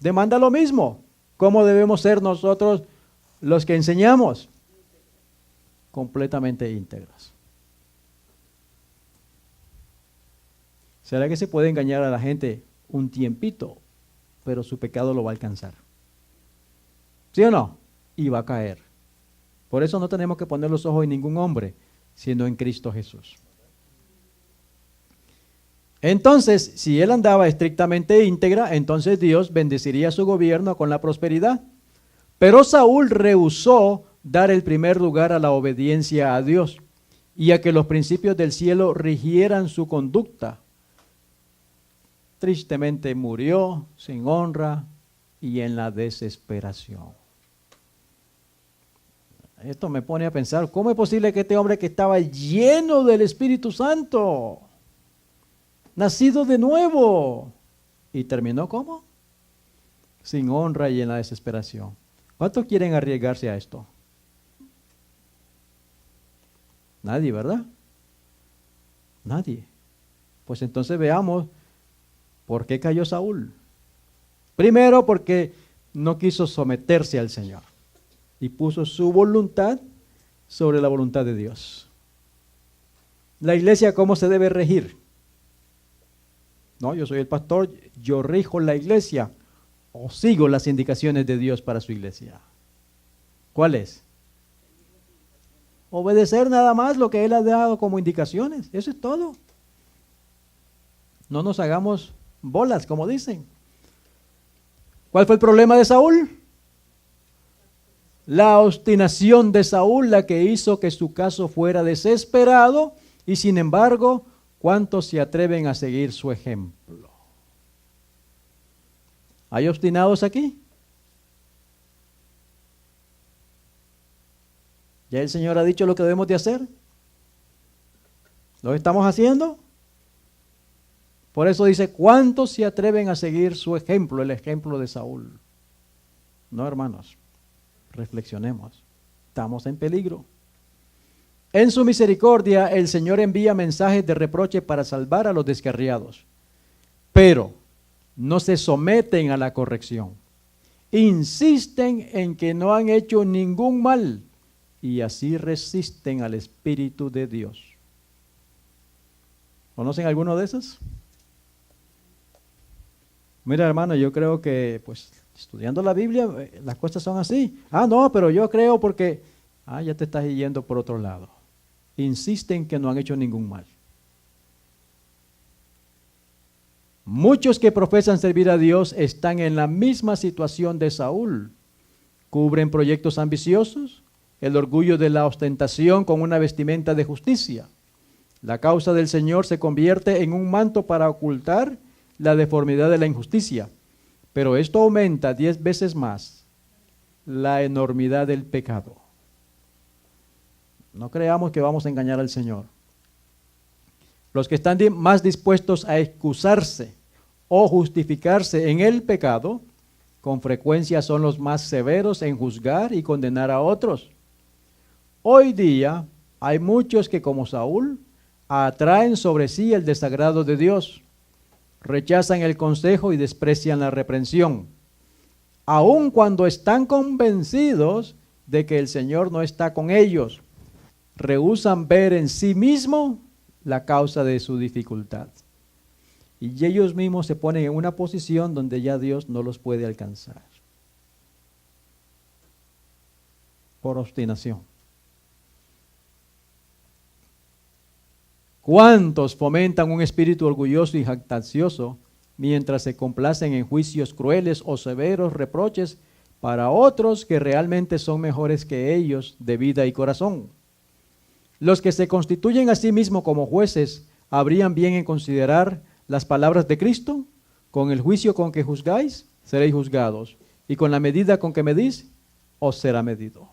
Demanda lo mismo. ¿Cómo debemos ser nosotros los que enseñamos? Completamente íntegros. ¿Será que se puede engañar a la gente un tiempito, pero su pecado lo va a alcanzar? ¿Sí o no? Y va a caer. Por eso no tenemos que poner los ojos en ningún hombre, sino en Cristo Jesús. Entonces, si él andaba estrictamente íntegra, entonces Dios bendeciría su gobierno con la prosperidad. Pero Saúl rehusó dar el primer lugar a la obediencia a Dios y a que los principios del cielo rigieran su conducta. Tristemente murió sin honra y en la desesperación. Esto me pone a pensar, ¿cómo es posible que este hombre que estaba lleno del Espíritu Santo, nacido de nuevo, y terminó ¿cómo? Sin honra y en la desesperación? ¿Cuántos quieren arriesgarse a esto? Nadie, ¿verdad? Nadie. Pues entonces veamos por qué cayó Saúl. Primero porque no quiso someterse al Señor y puso su voluntad sobre la voluntad de Dios. La iglesia, ¿cómo se debe regir? No, yo soy el pastor, yo rijo la iglesia o sigo las indicaciones de Dios para su iglesia. ¿Cuál es? Obedecer nada más lo que Él ha dado como indicaciones. Eso es todo. No nos hagamos bolas, como dicen. ¿Cuál fue el problema de Saúl? La obstinación de Saúl, la que hizo que su caso fuera desesperado, y sin embargo, ¿cuántos se atreven a seguir su ejemplo? ¿Hay obstinados aquí? ¿Ya el Señor ha dicho lo que debemos de hacer? ¿Lo estamos haciendo? Por eso dice, ¿cuántos se atreven a seguir su ejemplo, el ejemplo de Saúl? No, hermanos, reflexionemos. Estamos en peligro. En su misericordia, el Señor envía mensajes de reproche para salvar a los descarriados, pero no se someten a la corrección. Insisten en que no han hecho ningún mal y así resisten al Espíritu de Dios. ¿Conocen alguno de esos? Mira, hermano, yo creo que, pues, estudiando la Biblia, las cosas son así. Ah, no, pero yo creo porque, ya te estás yendo por otro lado. Insisten que no han hecho ningún mal. Muchos que profesan servir a Dios están en la misma situación de Saúl. Cubren proyectos ambiciosos, el orgullo de la ostentación con una vestimenta de justicia. La causa del Señor se convierte en un manto para ocultar la deformidad de la injusticia, pero esto aumenta 10 veces más la enormidad del pecado. No creamos que vamos a engañar al Señor. Los que están más dispuestos a excusarse o justificarse en el pecado, con frecuencia son los más severos en juzgar y condenar a otros. Hoy día hay muchos que, como Saúl, atraen sobre sí el desagrado de Dios, rechazan el consejo y desprecian la reprensión, aun cuando están convencidos de que el Señor no está con ellos. Rehúsan ver en sí mismo la causa de su dificultad. Y ellos mismos se ponen en una posición donde ya Dios no los puede alcanzar. Por obstinación. ¿Cuántos fomentan un espíritu orgulloso y jactancioso mientras se complacen en juicios crueles o severos reproches para otros que realmente son mejores que ellos de vida y corazón? Los que se constituyen a sí mismos como jueces, ¿habrían bien en considerar las palabras de Cristo con el juicio con que juzgáis? seréis juzgados, y con la medida con que medís, os será medido.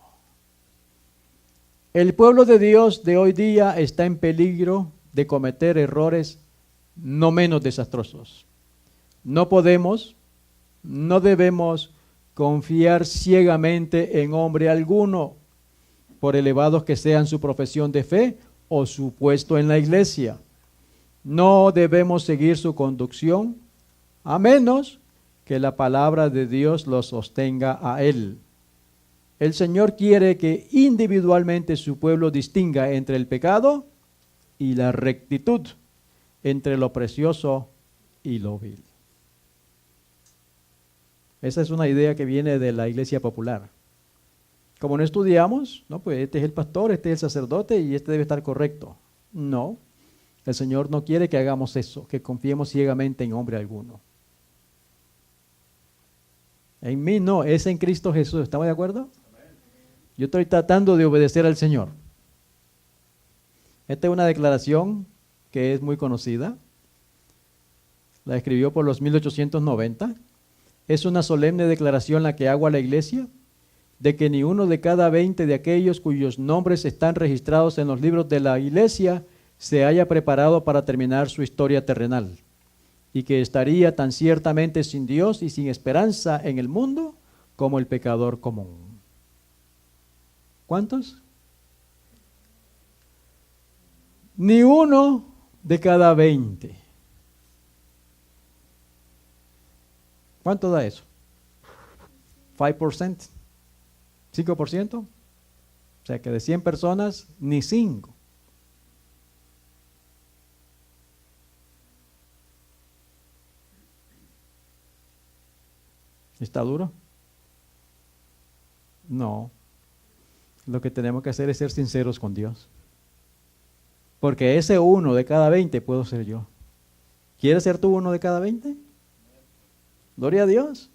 El pueblo de Dios de hoy día está en peligro de cometer errores no menos desastrosos. No podemos, no debemos confiar ciegamente en hombre alguno, por elevados que sean su profesión de fe o su puesto en la iglesia. No debemos seguir su conducción, a menos que la palabra de Dios lo sostenga a él. El Señor quiere que individualmente su pueblo distinga entre el pecado y la rectitud, entre lo precioso y lo vil. Esa es una idea que viene de la iglesia popular. Como no estudiamos, no, pues este es el pastor, este es el sacerdote y este debe estar correcto. No, el Señor no quiere que hagamos eso, que confiemos ciegamente en hombre alguno. En mí no, es en Cristo Jesús. ¿Estamos de acuerdo? Yo estoy tratando de obedecer al Señor. Esta es una declaración que es muy conocida. La escribió por los 1890. Es una solemne declaración la que hago a la iglesia de que ni uno de cada 20 de aquellos cuyos nombres están registrados en los libros de la iglesia se haya preparado para terminar su historia terrenal, y que estaría tan ciertamente sin Dios y sin esperanza en el mundo como el pecador común. ¿Cuántos? Ni uno de cada 20. ¿Cuánto da eso? 5%. 5%. O sea que de 100 personas, ni 5. ¿Está duro? No. Lo que tenemos que hacer es ser sinceros con Dios. Porque ese 1 de cada 20 puedo ser yo. ¿Quieres ser tú 1 de cada 20? Gloria a Dios.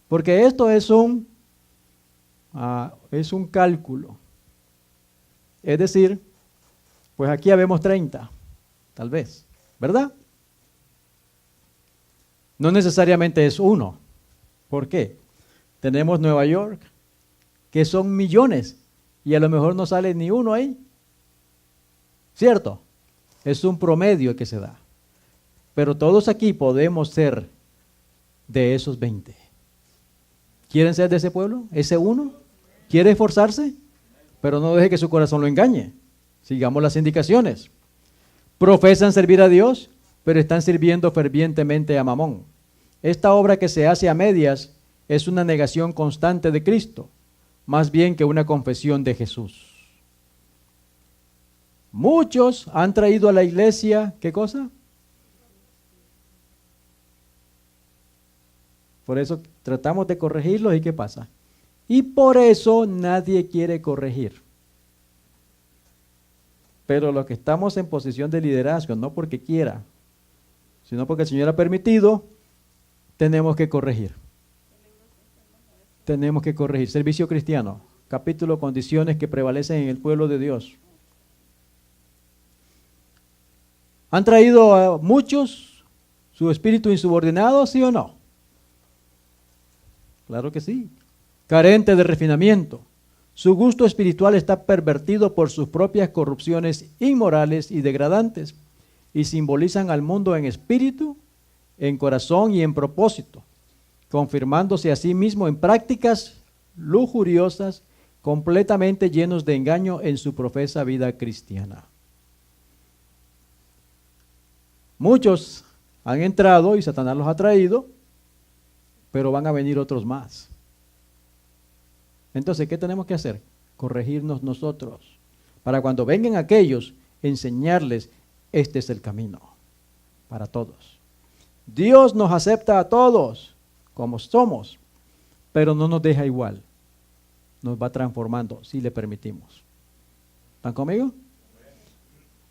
Porque esto es un cálculo. Es decir, pues aquí habemos 30, tal vez, ¿verdad? No necesariamente es 1. ¿Por qué? Tenemos Nueva York, que son millones, y a lo mejor no sale ni 1 ahí. ¿Cierto? Es un promedio que se da. Pero todos aquí podemos ser de esos 20. ¿Quieren ser de ese pueblo? ¿Ese 1? ¿Quiere esforzarse? Pero no deje que su corazón lo engañe. Sigamos las indicaciones. Profesan servir a Dios, pero están sirviendo fervientemente a Mamón. Esta obra que se hace a medias es una negación constante de Cristo, más bien que una confesión de Jesús. Muchos han traído a la iglesia, ¿qué cosa? Por eso tratamos de corregirlos, ¿y qué pasa? Y por eso nadie quiere corregir. Pero los que estamos en posición de liderazgo, no porque quiera, sino porque el Señor ha permitido, tenemos que corregir. Tenemos que corregir. Servicio cristiano, capítulo condiciones que prevalecen en el pueblo de Dios. ¿Han traído a muchos su espíritu insubordinado, sí o no? Claro que sí. Carente de refinamiento. Su gusto espiritual está pervertido por sus propias corrupciones inmorales y degradantes, y simbolizan al mundo en espíritu, en corazón y en propósito, confirmándose a sí mismo en prácticas lujuriosas, completamente llenos de engaño en su profesa vida cristiana. Muchos han entrado y Satanás los ha traído, pero van a venir otros más. Entonces, ¿qué tenemos que hacer? Corregirnos nosotros, para cuando vengan aquellos, enseñarles, este es el camino para todos. Dios nos acepta a todos como somos, pero no nos deja igual. Nos va transformando si le permitimos. ¿Están conmigo?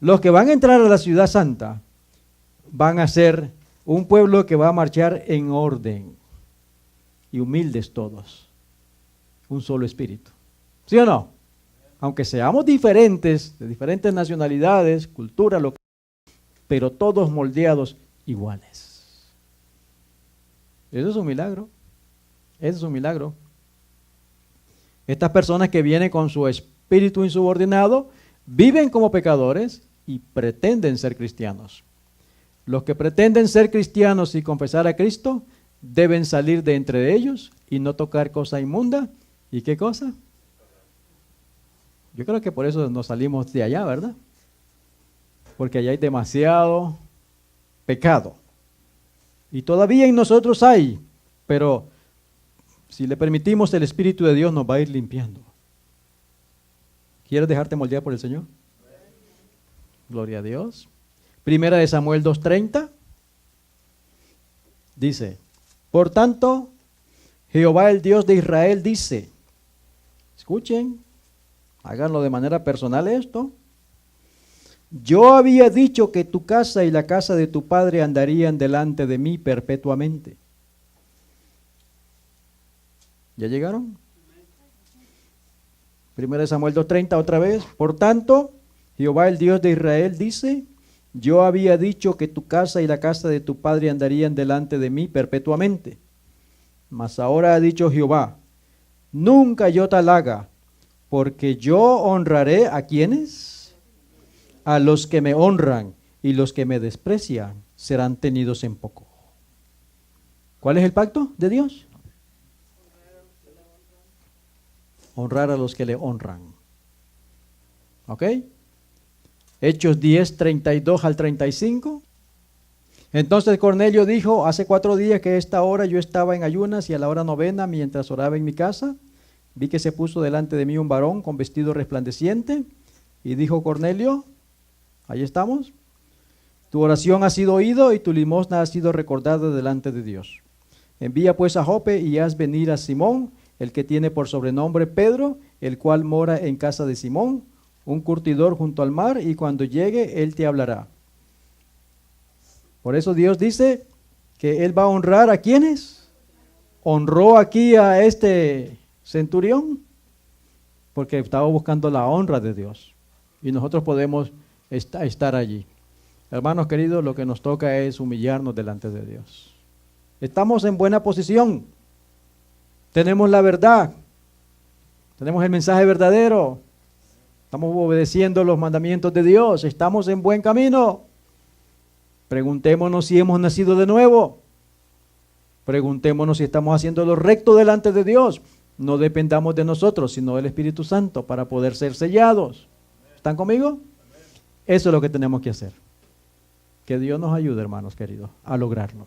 Los que van a entrar a la ciudad santa van a ser un pueblo que va a marchar en orden y humildes todos. Un solo espíritu. ¿Sí o no? Aunque seamos diferentes, de diferentes nacionalidades, culturas, pero todos moldeados iguales. Eso es un milagro. Ese es un milagro. Estas personas que vienen con su espíritu insubordinado viven como pecadores y pretenden ser cristianos. Los que pretenden ser cristianos y confesar a Cristo deben salir de entre ellos y no tocar cosa inmunda. ¿Y qué cosa? Yo creo que por eso nos salimos de allá, ¿verdad? Porque allá hay demasiado pecado. Y todavía en nosotros hay, pero si le permitimos, el Espíritu de Dios nos va a ir limpiando. ¿Quieres dejarte moldear por el Señor? Gloria a Dios. Primera de Samuel 2:30 dice: por tanto, Jehová el Dios de Israel dice, escuchen, háganlo de manera personal esto. Yo había dicho que tu casa y la casa de tu padre andarían delante de mí perpetuamente. ¿Ya llegaron? Primera de Samuel 2:30 otra vez. Por tanto, Jehová el Dios de Israel dice, yo había dicho que tu casa y la casa de tu padre andarían delante de mí perpetuamente. Mas ahora ha dicho Jehová, nunca yo tal haga, porque yo honraré ¿a quiénes? A los que me honran, y los que me desprecian serán tenidos en poco. ¿Cuál es el pacto de Dios? Honrar a los que le honran. ¿Ok? Hechos 10, 32 al 35. Entonces Cornelio dijo, hace 4 días que a esta hora yo estaba en ayunas y a la hora novena, mientras oraba en mi casa, vi que se puso delante de mí un varón con vestido resplandeciente, y dijo Cornelio, ahí estamos, tu oración ha sido oída y tu limosna ha sido recordada delante de Dios. Envía pues a Jope y haz venir a Simón, el que tiene por sobrenombre Pedro, el cual mora en casa de Simón, un curtidor junto al mar, y cuando llegue él te hablará. Por eso Dios dice que él va a honrar a ¿quiénes? Honró aquí a este centurión porque estaba buscando la honra de Dios, y nosotros podemos estar allí. Hermanos queridos, lo que nos toca es humillarnos delante de Dios. Estamos en buena posición, tenemos la verdad, tenemos el mensaje verdadero, estamos obedeciendo los mandamientos de Dios, estamos en buen camino. Preguntémonos si hemos nacido de nuevo. Preguntémonos si estamos haciendo lo recto delante de Dios. No dependamos de nosotros, sino del Espíritu Santo para poder ser sellados. ¿Están conmigo? Eso es lo que tenemos que hacer. Que Dios nos ayude, hermanos queridos, a lograrlo.